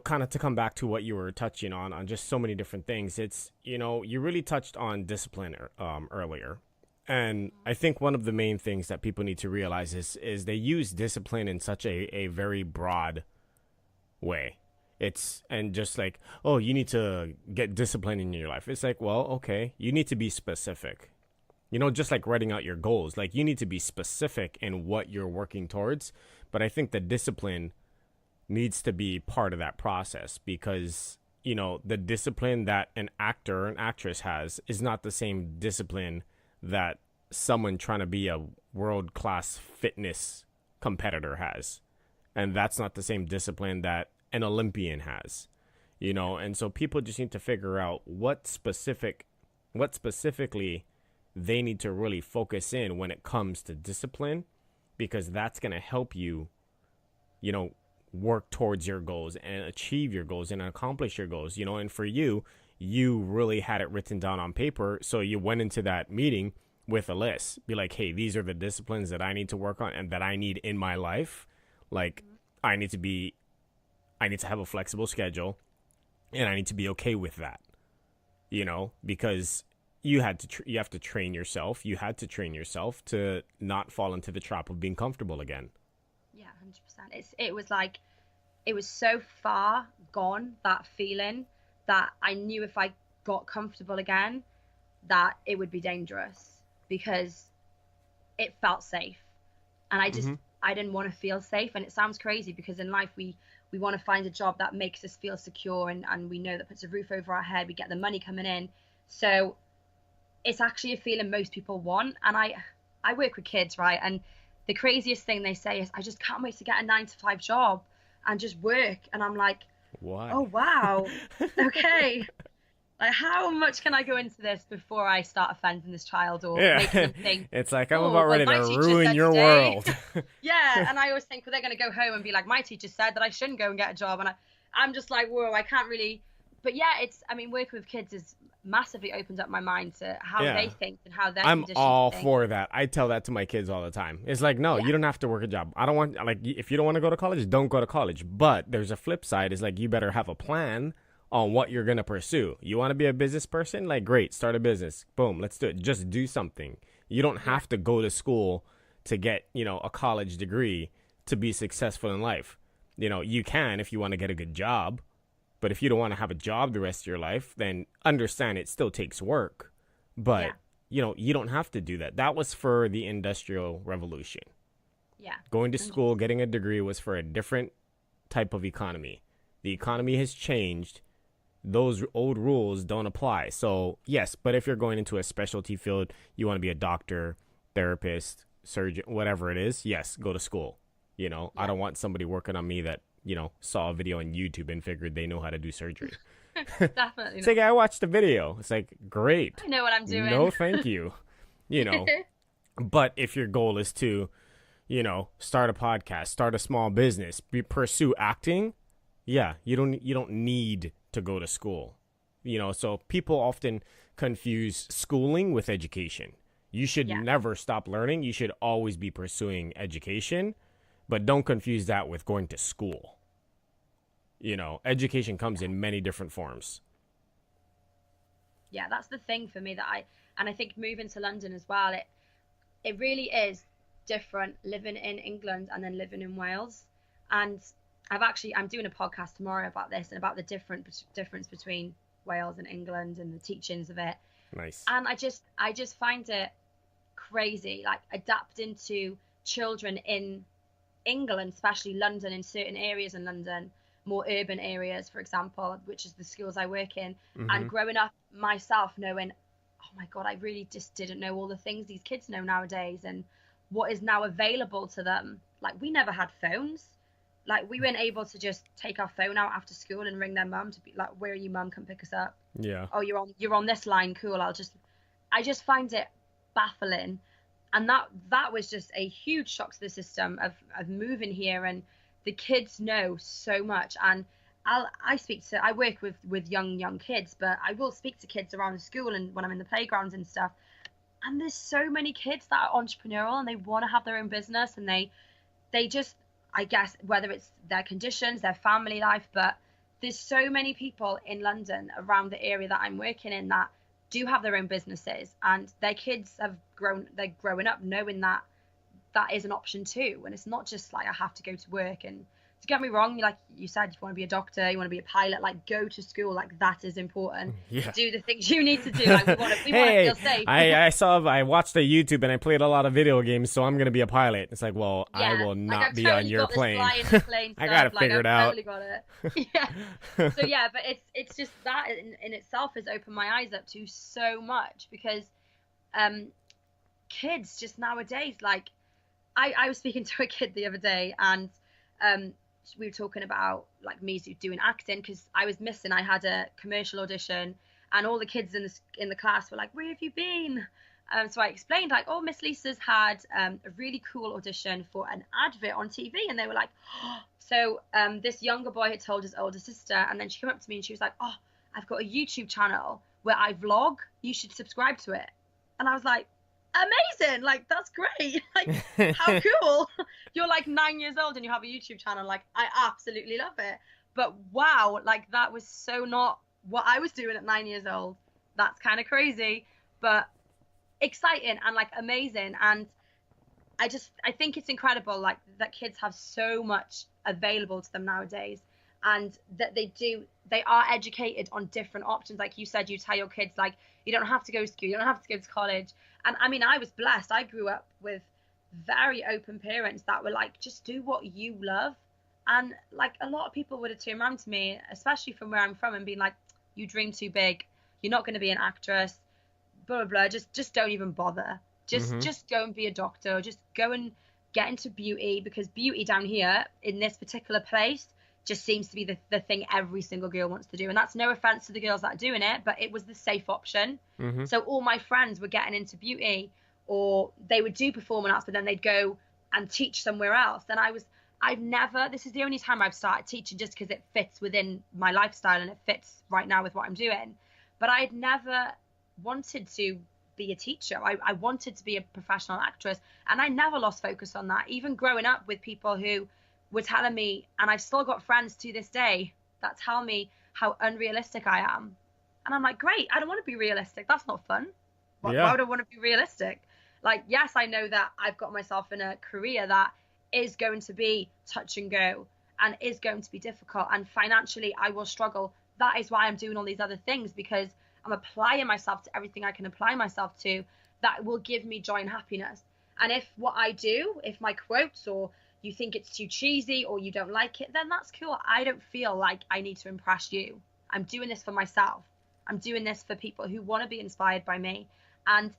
kind of to come back to what you were touching on just so many different things. It's you really touched on discipline earlier. And I think one of the main things that people need to realize is they use discipline in such a very broad way. It's and just like, oh, you need to get discipline in your life. It's like, well, okay, you need to be specific. Just like writing out your goals, like you need to be specific in what you're working towards. But I think the discipline needs to be part of that process because, the discipline that an actor or an actress has is not the same discipline that someone trying to be a world class fitness competitor has. And that's not the same discipline that an Olympian has, and so people just need to figure out what specifically they need to really focus in when it comes to discipline, because that's going to help you, you know, work towards your goals and achieve your goals and accomplish your goals, and for you, you really had it written down on paper. So you went into that meeting with a list. Be like, hey, these are the disciplines that I need to work on and that I need in my life. Like, I need to have a flexible schedule, and I need to be okay with that, because you have to train yourself. You had to train yourself to not fall into the trap of being comfortable again. Yeah, 100%. It was like, it was so far gone, that feeling, that I knew if I got comfortable again, that it would be dangerous, because it felt safe. And I didn't want to feel safe. And it sounds crazy, because in life we want to find a job that makes us feel secure, and we know that puts a roof over our head, we get the money coming in. So it's actually a feeling most people want. And I work with kids, right? And the craziest thing they say is, I just can't wait to get a 9 to 5 job and just work. And I'm like, Why? oh wow, okay. Like, how much can I go into this before I start offending this child, or making them think, It's like, I'm oh, about ready well, to my teacher ruin said your today. world. Yeah, and I always think, well, they're going to go home and be like, my teacher said that I shouldn't go and get a job. And I'm just like, whoa, I can't really. But yeah, working with kids has massively opened up my mind to how Yeah. they think and how they're I'm conditioned all to think. for that. I tell that to my kids all the time. It's like, no, Yeah. you don't have to work a job. I don't want, like, if you don't want to go to college, don't go to college. But there's a flip side. It's like, you better have a plan on what you're going to pursue. You want to be a business person? Like, great, start a business. Boom, let's do it. Just do something. You don't have to go to school to get, a college degree to be successful in life. You can if you want to get a good job. But if you don't want to have a job the rest of your life, then understand it still takes work. But, you don't have to do that. That was for the Industrial Revolution. Yeah. Going to school, getting a degree was for a different type of economy. The economy has changed. Those old rules don't apply. So, yes, but if you're going into a specialty field, you want to be a doctor, therapist, surgeon, whatever it is, yes, go to school. I don't want somebody working on me that, saw a video on YouTube and figured they know how to do surgery. Definitely. It's like, I watched the video. It's like, great. I know what I'm doing. No, thank you. But if your goal is to, start a podcast, start a small business, pursue acting, yeah, you don't need to go to school. So people often confuse schooling with education. You should never stop learning. You should always be pursuing education, but don't confuse that with going to school. Education comes in many different forms. Yeah, that's the thing for me, and I think moving to London as well, it really is different living in England and then living in Wales. And I'm doing a podcast tomorrow about this and about the difference between Wales and England and the teachings of it. Nice. And I just find it crazy, like adapting to children in England, especially London, in certain areas in London, more urban areas, for example, which is the schools I work in, and growing up myself knowing, oh my God, I really just didn't know all the things these kids know nowadays and what is now available to them. Like, we never had phones. Like, we weren't able to just take our phone out after school and ring their mum to be like, where are you, mum? Come pick us up. Yeah. Oh, you're on this line. Cool. I just find it baffling. And that was just a huge shock to the system of moving here. And the kids know so much. And I work with young kids, but I will speak to kids around the school and when I'm in the playgrounds and stuff. And there's so many kids that are entrepreneurial and they want to have their own business, and they just, I guess, whether it's their conditions, their family life, but there's so many people in London around the area that I'm working in that do have their own businesses, and their kids they're growing up knowing that is an option too. And it's not just like, I have to go to work. And to get me wrong, like you said, you want to be a doctor, you want to be a pilot, like, go to school, like, that is important. Yeah. Do the things you need to do. Like, we want to feel safe. I watched a YouTube and I played a lot of video games, so I'm gonna be a pilot. It's like, well, Yeah, I will not I've be totally on your got plane. This fly in the plane I stuff. gotta figure it out. Totally got it. Yeah. So yeah, but it's just that in itself has opened my eyes up to so much, because kids just nowadays, like, I was speaking to a kid the other day, and we were talking about, like, me doing acting, because I was missing. I had a commercial audition, and all the kids in the class were like, where have you been? So I explained, like, oh, Miss Lisa's had a really cool audition for an advert on TV. And they were like, oh. So this younger boy had told his older sister, and then she came up to me and she was like, oh, I've got a YouTube channel where I vlog. You should subscribe to it. And I was like, amazing, like that's great. Like, how cool. You're like 9 years old and you have a YouTube channel. Like, I absolutely love it. But wow, like that was so not what I was doing at 9 years old. That's kind of crazy, but exciting and like amazing. And I think it's incredible, like that kids have so much available to them nowadays, and that they are educated on different options. Like you said, you tell your kids, like, you don't have to go to school, you don't have to go to college. And I mean, I was blessed. I grew up with very open parents that were like, just do what you love. And like a lot of people would have turned around to me, especially from where I'm from, and been like, you dream too big, you're not going to be an actress, blah blah blah, just don't even bother. Mm-hmm. Just go and be a doctor, just go and get into beauty, because beauty down here in this particular place just seems to be the thing every single girl wants to do. And that's no offense to the girls that are doing it, but it was the safe option. Mm-hmm. So all my friends were getting into beauty, or they would do performing arts, but then they'd go and teach somewhere else. And I've never, this is the only time I've started teaching, just because it fits within my lifestyle and it fits right now with what I'm doing. But I'd never wanted to be a teacher. I wanted to be a professional actress, and I never lost focus on that, even growing up with people who were telling me, and I've still got friends to this day that tell me how unrealistic I am. And I'm like, great, I don't want to be realistic. That's not fun. Why Yeah. would I want to be realistic? Like, yes, I know that I've got myself in a career that is going to be touch and go and is going to be difficult, and financially I will struggle. That is why I'm doing all these other things, because I'm applying myself to everything I can apply myself to that will give me joy and happiness. And if what I do, if my quotes, or you think it's too cheesy or you don't like it, then that's cool. I don't feel like I need to impress you. I'm doing this for myself. I'm doing this for people who want to be inspired by me. And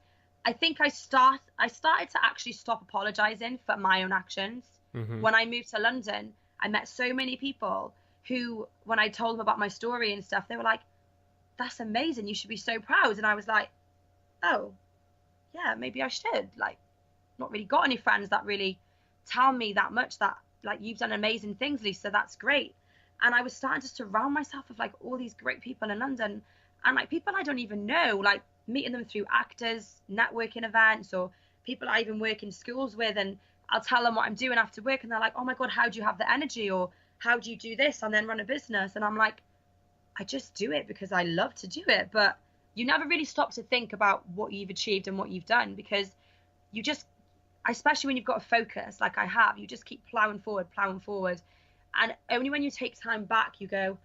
I think I started to actually stop apologizing for my own actions. Mm-hmm. When I moved to London, I met so many people who, when I told them about my story and stuff, they were like, that's amazing, you should be so proud. And I was like, oh yeah, maybe I should. Like, not really got any friends that really tell me that much, that like, you've done amazing things, Lisa, that's great. And I was starting to surround myself with like all these great people in London, and like people I don't even know, like meeting them through actors, networking events, or people I even work in schools with. And I'll tell them what I'm doing after work, and they're like, oh my god, how do you have the energy, or how do you do this and then run a business? And I'm like, I just do it because I love to do it. But you never really stop to think about what you've achieved and what you've done, because you just, especially when you've got a focus like I have, you just keep plowing forward, plowing forward. And only when you take time back, you go,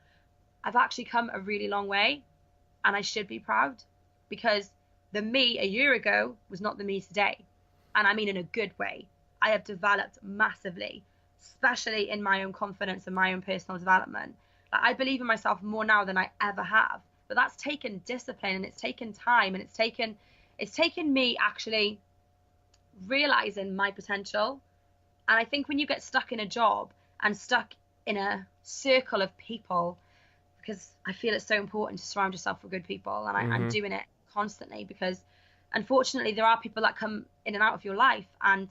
I've actually come a really long way, and I should be proud, because the me a year ago was not the me today. And I mean in a good way. I have developed massively, especially in my own confidence and my own personal development. Like, I believe in myself more now than I ever have. But that's taken discipline, and it's taken time, and it's taken me actually realizing my potential. And I think when you get stuck in a job and stuck in a circle of people, because I feel it's so important to surround yourself with good people, and I'm Mm-hmm. doing it constantly, because unfortunately there are people that come in and out of your life, and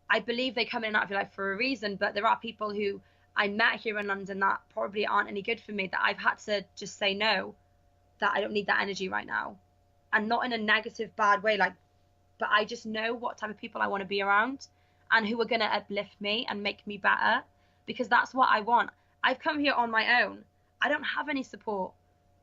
I believe they come in and out of your life for a reason. But there are people who I met here in London that probably aren't any good for me, that I've had to just say no, that I don't need that energy right now. And not in a negative, bad way, like, but I just know what type of people I want to be around, and who are going to uplift me and make me better, because that's what I want. I've come here on my own. I don't have any support.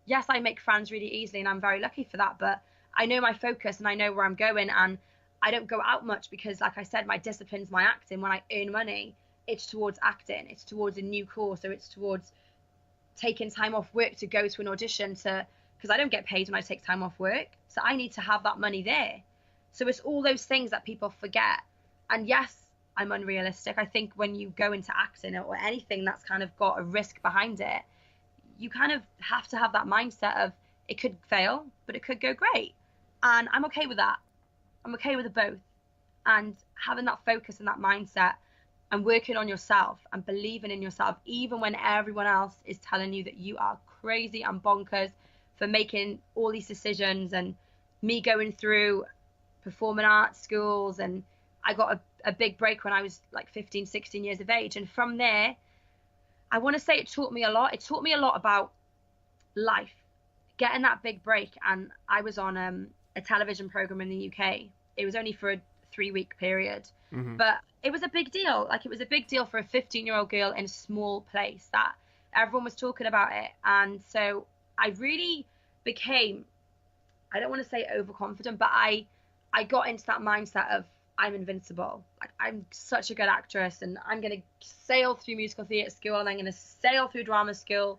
Yes, I make friends really easily, and I'm very lucky for that, but I know my focus and I know where I'm going, and I don't go out much because, like I said, my discipline's my acting. When I earn money, it's towards acting, it's towards a new course, or it's towards taking time off work to go to an audition, to, because I don't get paid when I take time off work, so I need to have that money there. So it's all those things that people forget. And yes, I'm unrealistic. I think when you go into acting or anything that's kind of got a risk behind it, you kind of have to have that mindset of, it could fail, but it could go great. And I'm okay with that. I'm okay with the both. And having that focus and that mindset, and working on yourself and believing in yourself, even when everyone else is telling you that you are crazy and bonkers for making all these decisions. And me going through performing arts schools, and I got a big break when I was like 15, 16 years of age. And from there, I want to say it taught me a lot. It taught me a lot about life. getting that big break, and I was on a television program in the UK. It was only for a 3 week period, Hmm. but it was a big deal. Like, it was a big deal for a 15-year-old girl in a small place that everyone was talking about it. And so I really became, I don't want to say overconfident, but I got into that mindset of I'm invincible. Like, I'm such a good actress, and I'm gonna sail through musical theatre school, and I'm gonna sail through drama school.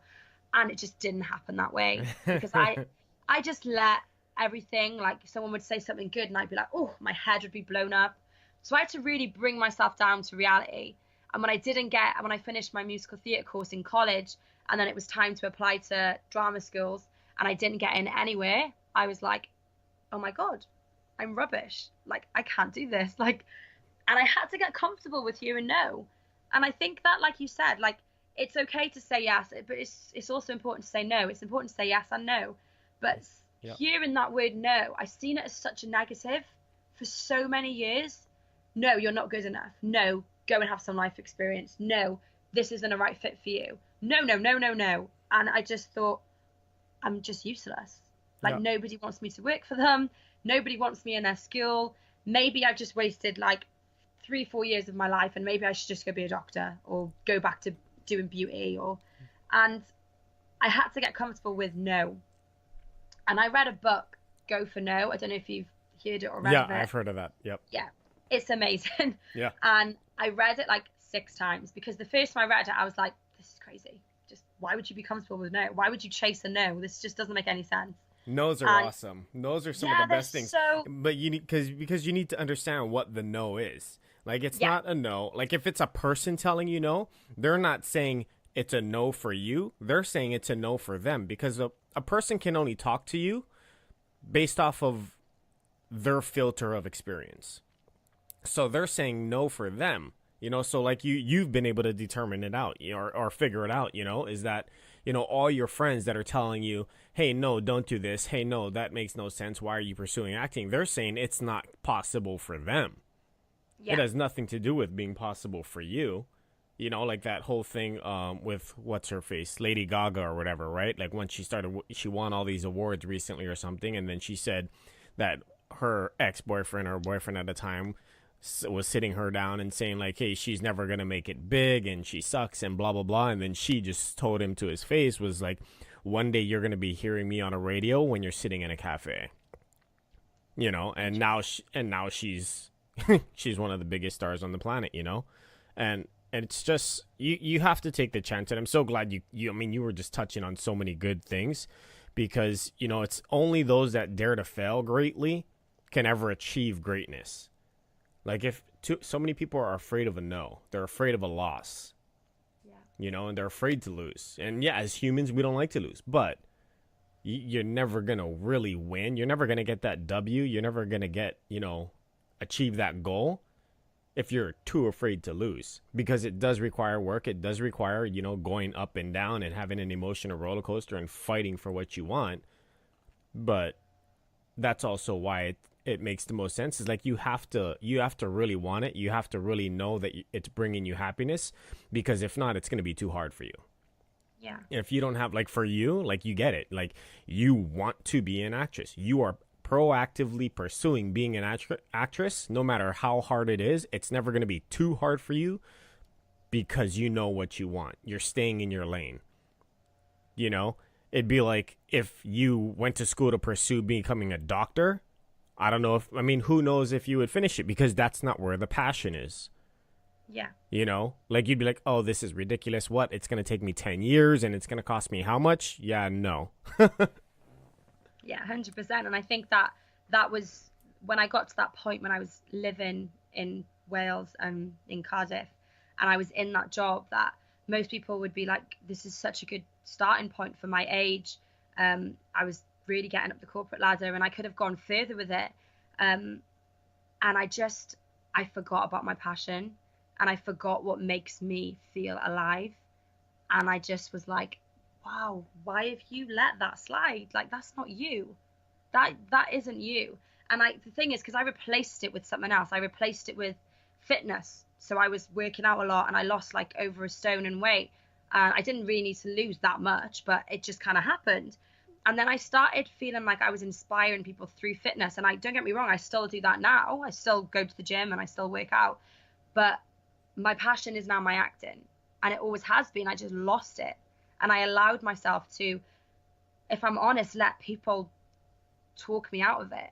And it just didn't happen that way, because I just let everything, like, someone would say something good and I'd be like, oh, my head would be blown up. So I had to really bring myself down to reality. And when I finished my musical theatre course in college, and then it was time to apply to drama schools, and I didn't get in anywhere, I was like, oh my God, I'm rubbish. Like, I can't do this. Like, and I had to get comfortable with hearing no. And I think that, like you said, like, it's okay to say yes, but it's also important to say no. It's important to say yes and no. But Yep. hearing that word no, I've seen it as such a negative for so many years. No, you're not good enough. No, go and have some life experience. No, this isn't a right fit for you. No, no, no, no, no. And I just thought, I'm just useless. Like, Yep. nobody wants me to work for them. Nobody wants me in their school. Maybe I've just wasted like 3, 4 years of my life, and maybe I should just go be a doctor or go back to doing beauty. And I had to get comfortable with no. And I read a book, Go for No. I don't know if you've heard it or read Yeah, of it. I've heard of that. Yep. Yeah, it's amazing. Yeah. And I read it like 6 times, because the first time I read it, I was like, this is crazy. Just, why would you be comfortable with no? Why would you chase a no? This just doesn't make any sense. No's are And awesome. No's are some of yeah, the they're best things. so, But you need because you need to understand what the no is. Like, it's yeah, not a no. Like, if it's a person telling you no, they're not saying it's a no for you. They're saying it's a no for them, because a person can only talk to you based off of their filter of experience. So they're saying no for them. So like you've been able to determine it out, or figure it out, is that, all your friends that are telling you, hey, no, don't do this. Hey, no, that makes no sense. Why are you pursuing acting? They're saying it's not possible for them. It yeah, has nothing to do with being possible for you. Like that whole thing with what's her face, Lady Gaga or whatever, right? Like, when she won all these awards recently or something, and then she said that her ex-boyfriend or boyfriend at the time was sitting her down and saying, like, hey, she's never gonna make it big and she sucks and blah blah blah. And then she just told him to his face, was like, one day you're gonna be hearing me on a radio when you're sitting in a cafe. And now she's she's one of the biggest stars on the planet. And it's just, you have to take the chance. And I'm so glad you were just touching on so many good things, because it's only those that dare to fail greatly can ever achieve greatness. Like, so many people are afraid of a no, they're afraid of a loss, yeah, and they're afraid to lose. And yeah, as humans, we don't like to lose, but you're never gonna really win. You're never gonna get that W. You're never gonna achieve that goal if you're too afraid to lose, because it does require work. It does require, going up and down and having an emotional roller coaster and fighting for what you want. But that's also why it makes the most sense, is like, you have to really want it. You have to really know that it's bringing you happiness, because if not, it's going to be too hard for you. yeah, If you don't have, like, for you, like, you get it, like, you want to be an actress, you are proactively pursuing being an actress. No matter how hard it is, it's never going to be too hard for you, because you know what you want. You're staying in your lane. It'd be like if you went to school to pursue becoming a doctor. Who knows if you would finish it, because that's not where the passion is. yeah, Like, you'd be like, oh, this is ridiculous. What? It's going to take me 10 years and it's going to cost me how much? Yeah, no. yeah, 100%. And I think that was when I got to that point, when I was living in Wales and in Cardiff, and I was in that job that most people would be like, this is such a good starting point for my age. I was really getting up the corporate ladder, and I could have gone further with it. And I forgot about my passion, and I forgot what makes me feel alive. And I just was like, wow, why have you let that slide? Like, that's not you. That isn't you. And the thing is, because I replaced it with something else. I replaced it with fitness. So I was working out a lot, and I lost like over a stone in weight. I didn't really need to lose that much, but it just kind of happened. And then I started feeling like I was inspiring people through fitness. And I don't get me wrong, I still do that now. I still go to the gym and I still work out. But my passion is now my acting. And it always has been. I just lost it. And I allowed myself to, if I'm honest, let people talk me out of it.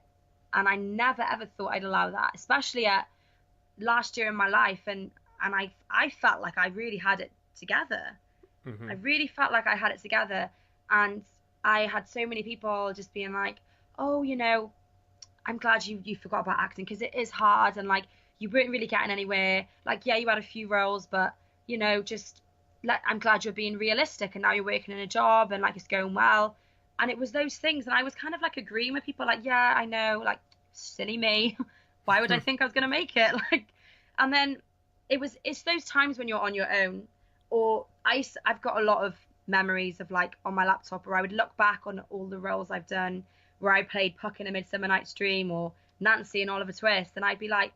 And I never ever thought I'd allow that, especially at last year in my life. And I felt like I really had it together. I Mm-hmm. really felt like I had it together. And I had so many people just being like, oh, I'm glad you forgot about acting because it is hard and like you weren't really getting anywhere. Like, yeah, you had a few roles, but just I'm glad you're being realistic and now you're working in a job and like it's going well. And it was those things. And I was kind of like agreeing with people like, yeah, I know, like silly me. Why would I think I was going to make it? Like, and then it's those times when you're on your own or I've got a lot of memories of like on my laptop where I would look back on all the roles I've done where I played Puck in A Midsummer Night's Dream or Nancy in Oliver Twist, and I'd be like,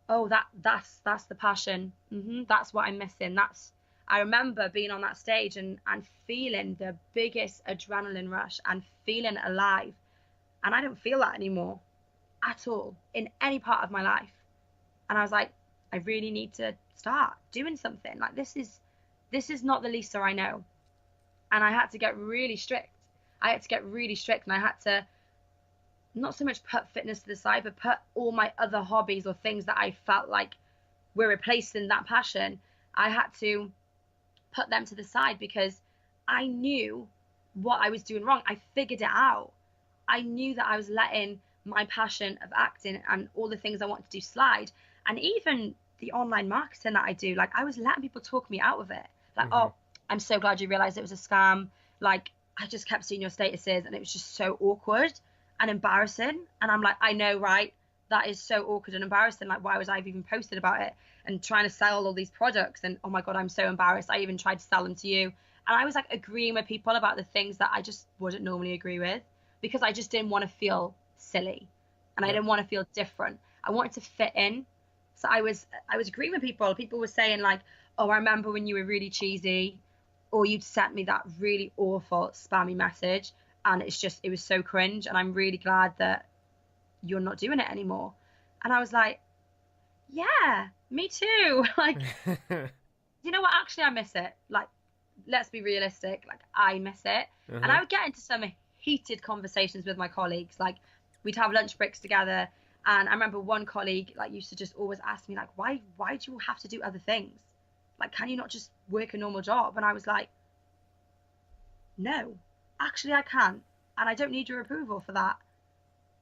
oh, that's the passion. That's what I'm missing. I remember being on that stage and feeling the biggest adrenaline rush and feeling alive, and I don't feel that anymore at all in any part of my life. And I was like, I really need to start doing something. Like this is not the Lisa I know, and I had to get really strict. I had to get really strict, and I had to not so much put fitness to the side, but put all my other hobbies or things that I felt like were replacing that passion. I had to put them to the side because I knew what I was doing wrong. I figured it out. I knew that I was letting my passion of acting and all the things I wanted to do slide. And even the online marketing that I do, like I was letting people talk me out of it. Like, Mm-hmm. oh, I'm so glad you realized it was a scam. Like, I just kept seeing your statuses and it was just so awkward and embarrassing. And I'm like, I know, right? That is so awkward and embarrassing. Like, why was I even posted about it and trying to sell all these products? And oh my God, I'm so embarrassed. I even tried to sell them to you. And I was like agreeing with people about the things that I just wouldn't normally agree with because I just didn't want to feel silly and I Yep. didn't want to feel different. I wanted to fit in. So I was agreeing with people. People were saying like, oh, I remember when you were really cheesy or you'd sent me that really awful spammy message and it was so cringe and I'm really glad that you're not doing it anymore. And I was like, yeah, me too. Like, you know what? Actually, I miss it. Like, let's be realistic. Like, I miss it. And Uh-huh. I would get into some heated conversations with my colleagues. Like, we'd have lunch breaks together. And I remember one colleague like used to just always ask me like, why do you have to do other things? Like, can you not just work a normal job? And I was like, no, actually I can. And I don't need your approval for that.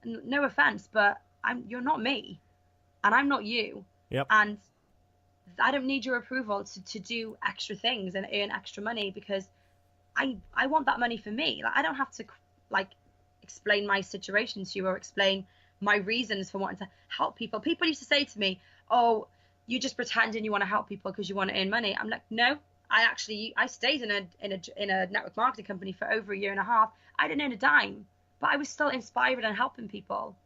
And no offense, but you're not me and I'm not you. Yep. And I don't need your approval to do extra things and earn extra money because I want that money for me. Like I don't have to like explain my situation to you or explain my reasons for wanting to help people. People used to say to me, "Oh, you're just pretending you want to help people because you want to earn money." I'm like, "No, I stayed in a network marketing company for over a year and a half. I didn't earn a dime, but I was still inspired and helping people."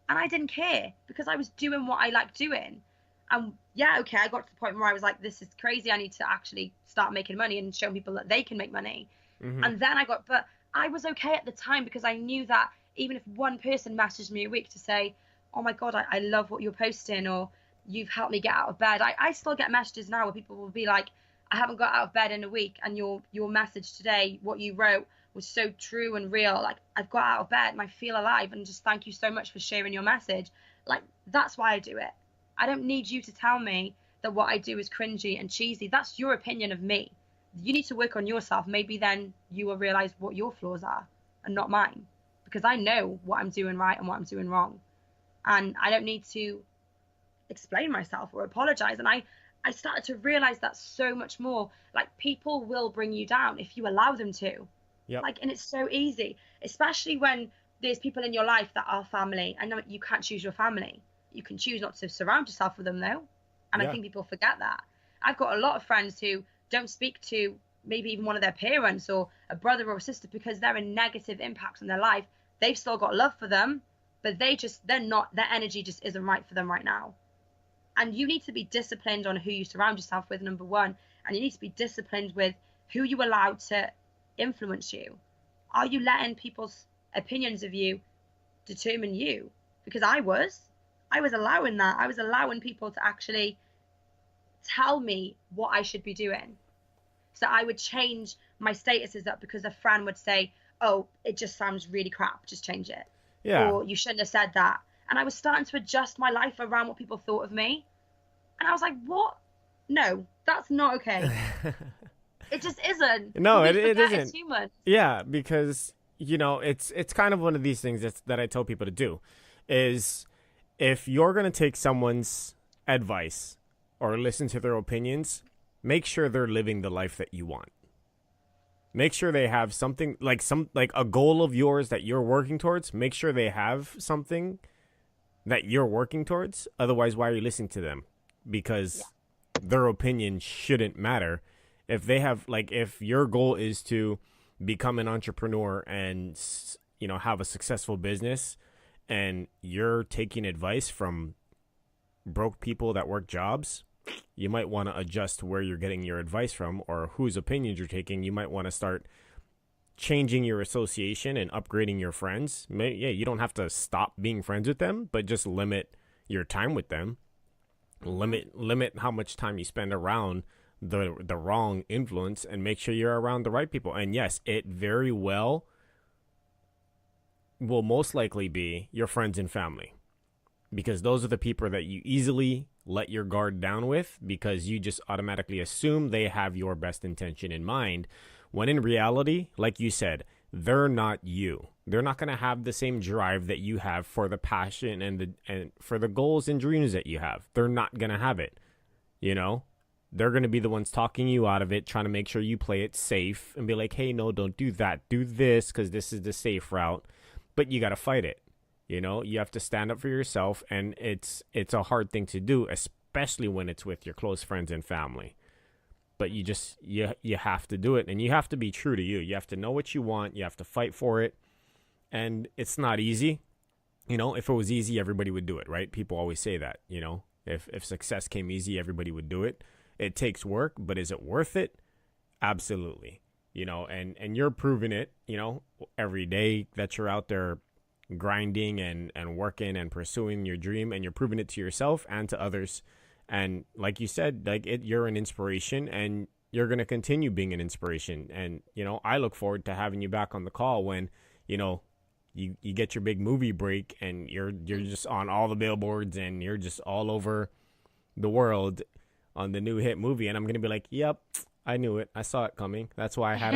And I didn't care because I was doing what I like doing. And yeah, okay, I got to the point where I was like, this is crazy. I need to actually start making money and show people that they can make money. Mm-hmm. And then but I was okay at the time because I knew that even if one person messaged me a week to say, oh my God, I love what you're posting or you've helped me get out of bed. I still get messages now where people will be like, I haven't got out of bed in a week and your message today, what you wrote was so true and real. Like I've got out of bed and I feel alive and just thank you so much for sharing your message. Like that's why I do it. I don't need you to tell me that what I do is cringy and cheesy. That's your opinion of me. You need to work on yourself. Maybe then you will realize what your flaws are and not mine. Because I know what I'm doing right and what I'm doing wrong. And I don't need to explain myself or apologize. And I started to realize that so much more. Like people will bring you down if you allow them to. Yep. Like, and it's so easy, especially when there's people in your life that are family. I know you can't choose your family. You can choose not to surround yourself with them though. And I Yeah. think people forget that. I've got a lot of friends who don't speak to maybe even one of their parents or a brother or a sister because they're a negative impact on their life. They've still got love for them, but they're not, their energy just isn't right for them right now. And you need to be disciplined on who you surround yourself with, number one. And you need to be disciplined with who you allow to influence you. Are you letting people's opinions of you determine you? Because I was allowing that. I was allowing people to actually tell me what I should be doing. So I would change my statuses up because a friend would say, "Oh, it just sounds really crap. Just change it," Yeah. or "You shouldn't have said that." And I was starting to adjust my life around what people thought of me. And I was like, "What? No, that's not okay. It just isn't." But No, we it forget as isn't. humans. Yeah, because it's kind of one of these things that I tell people to do is if you're going to take someone's advice or listen to their opinions, make sure they're living the life that you want. Make sure they have something like a goal of yours that you're working towards. Make sure they have something that you're working towards. Otherwise, why are you listening to them? Because their opinion shouldn't matter. If they have if your goal is to become an entrepreneur and have a successful business and you're taking advice from broke people that work jobs, you might want to adjust where you're getting your advice from or whose opinions you're taking. You might want to start changing your association and upgrading your friends. You don't have to stop being friends with them, but just limit your time with them. Limit how much time you spend around the wrong influence and make sure you're around the right people. And yes, it very well will most likely be your friends and family, because those are the people that you easily let your guard down with because you just automatically assume they have your best intention in mind, when in reality, like you said, they're not you. They're not going to have the same drive that you have for the passion and for the goals and dreams that you have. They're not going to have it. They're going to be the ones talking you out of it, trying to make sure you play it safe and be like, hey, no, don't do that. Do this because this is the safe route. But you got to fight it. You have to stand up for yourself, and it's a hard thing to do, especially when it's with your close friends and family. But you have to do it, and you have to be true to you. You have to know what you want. You have to fight for it, and it's not easy. If it was easy, everybody would do it, right? People always say that. If success came easy, everybody would do it. It takes work, but is it worth it? Absolutely. And you're proving it. Every day that you're out there grinding and working and pursuing your dream, and you're proving it to yourself and to others. And like you said, you're an inspiration, and you're going to continue being an inspiration. And I look forward to having you back on the call when you get your big movie break and you're just on all the billboards and you're just all over the world on the new hit movie, and I'm going to be like, yep, I knew it, I saw it coming. That's why I had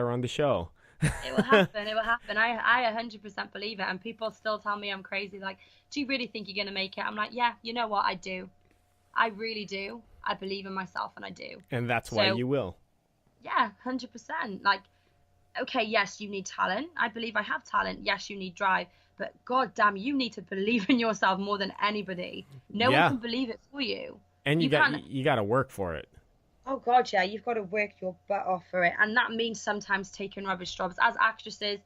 her on the show. It will happen. It will happen. I 100% believe it. And people still tell me I'm crazy. Like, do you really think you're going to make it? I'm like, yeah, you know what? I do. I really do. I believe in myself, and I do. And that's why you will. Yeah, 100%. Like, okay, yes, you need talent. I believe I have talent. Yes, you need drive. But God damn, you need to believe in yourself more than anybody. No one can believe it for you. And you got to work for it. Oh God, yeah, you've got to work your butt off for it. And that means sometimes taking rubbish jobs. As actresses,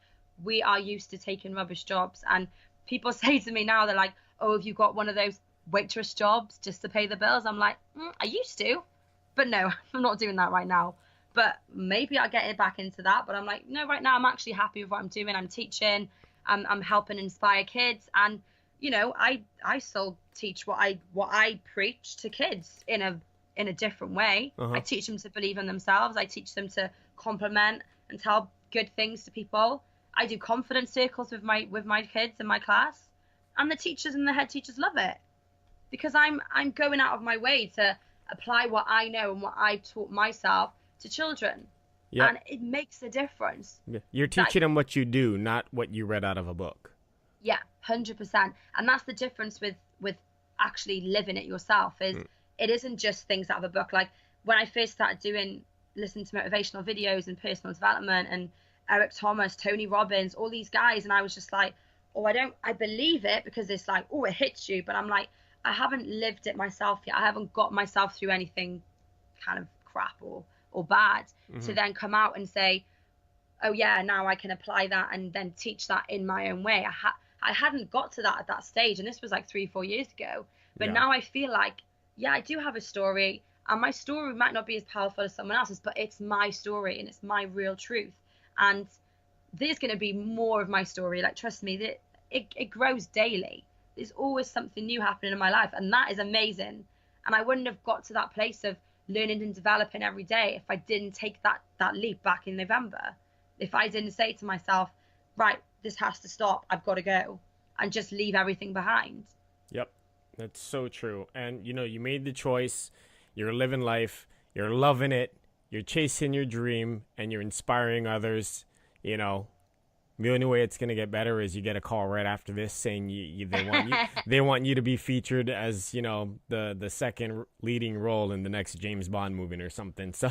we are used to taking rubbish jobs. And people say to me now, they're like, oh, have you got one of those waitress jobs just to pay the bills? I'm like, I used to. But no, I'm not doing that right now. But maybe I'll get it back into that. But I'm like, no, right now I'm actually happy with what I'm doing. I'm teaching. I'm helping inspire kids. And, I still teach what I preach to kids in a different way. I teach them to believe in themselves. I teach them to compliment and tell good things to people. I do confidence circles with my kids in my class, and the teachers and the head teachers love it because I'm going out of my way to apply what I know and what I've taught myself to children. Yep. And it makes a difference. You're teaching them what you do, not what you read out of a book. Yeah, 100%. And that's the difference with actually living it yourself. It isn't just things out of a book. Like when I first started listening to motivational videos and personal development and Eric Thomas, Tony Robbins, all these guys, and I was just like, I believe it because it's like, it hits you. But I'm like, I haven't lived it myself yet. I haven't got myself through anything kind of crap or bad to then come out and say, oh yeah, now I can apply that and then teach that in my own way. I hadn't got to that at that stage, and this was like 3-4 years ago. But now I feel like, yeah, I do have a story, and my story might not be as powerful as someone else's, but it's my story and it's my real truth. And there's going to be more of my story. Like, trust me, that it grows daily. There's always something new happening in my life, and that is amazing. And I wouldn't have got to that place of learning and developing every day if I didn't take that leap back in November. If I didn't say to myself, right, this has to stop, I've got to go, and just leave everything behind. Yep, that's so true. And you made the choice. You're living life. You're loving it. You're chasing your dream, and you're inspiring others. You know, the only way it's gonna get better is you get a call right after this saying they want you to be featured as the second leading role in the next James Bond movie or something. So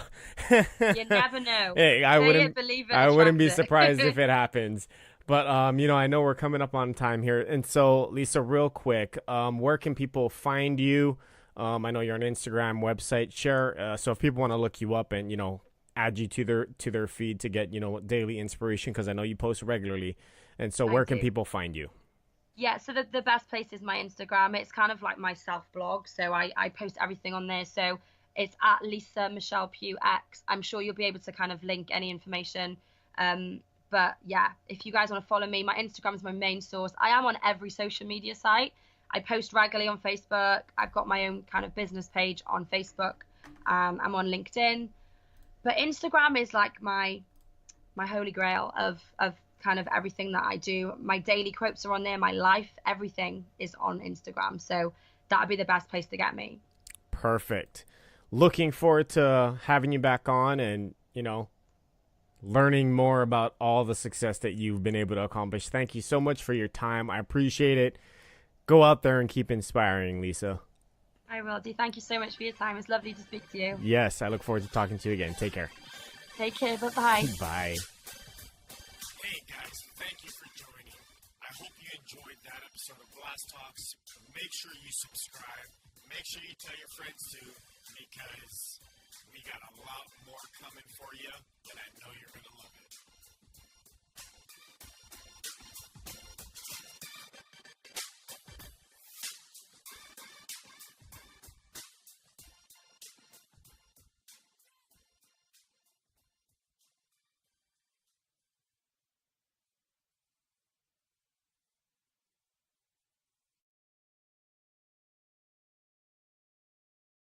You never know. hey, Say it, believe it, I wouldn't be attract surprised if it. it happens. But I know we're coming up on time here, and so Lisa, real quick, where can people find you? I know you're on Instagram, website, share. So if people want to look you up and add you to their feed to get daily inspiration, because I know you post regularly, and so I where can do. people find you? Yeah, so the best place is my Instagram. It's kind of like my self blog, so I post everything on there. So it's at Lisa Michelle Pugh X. I'm sure you'll be able to kind of link any information. But yeah, if you guys want to follow me, my Instagram is my main source. I am on every social media site. I post regularly on Facebook. I've got my own kind of business page on Facebook. I'm on LinkedIn, but Instagram is like my holy grail of kind of everything that I do. My daily quotes are on there, my life, everything is on Instagram. So that'd be the best place to get me. Perfect. Looking forward to having you back on, and learning more about all the success that you've been able to accomplish. Thank you so much for your time. I appreciate it. Go out there and keep inspiring, Lisa. I will do. Thank you so much for your time. It's lovely to speak to you. Yes, I look forward to talking to you again. Take care. Take care. Bye bye. Bye. Hey guys, thank you for joining. I hope you enjoyed that episode of Glass Talks. Make sure you subscribe. Make sure you tell your friends too, because we got a lot more coming for you, and I know you're going to love it.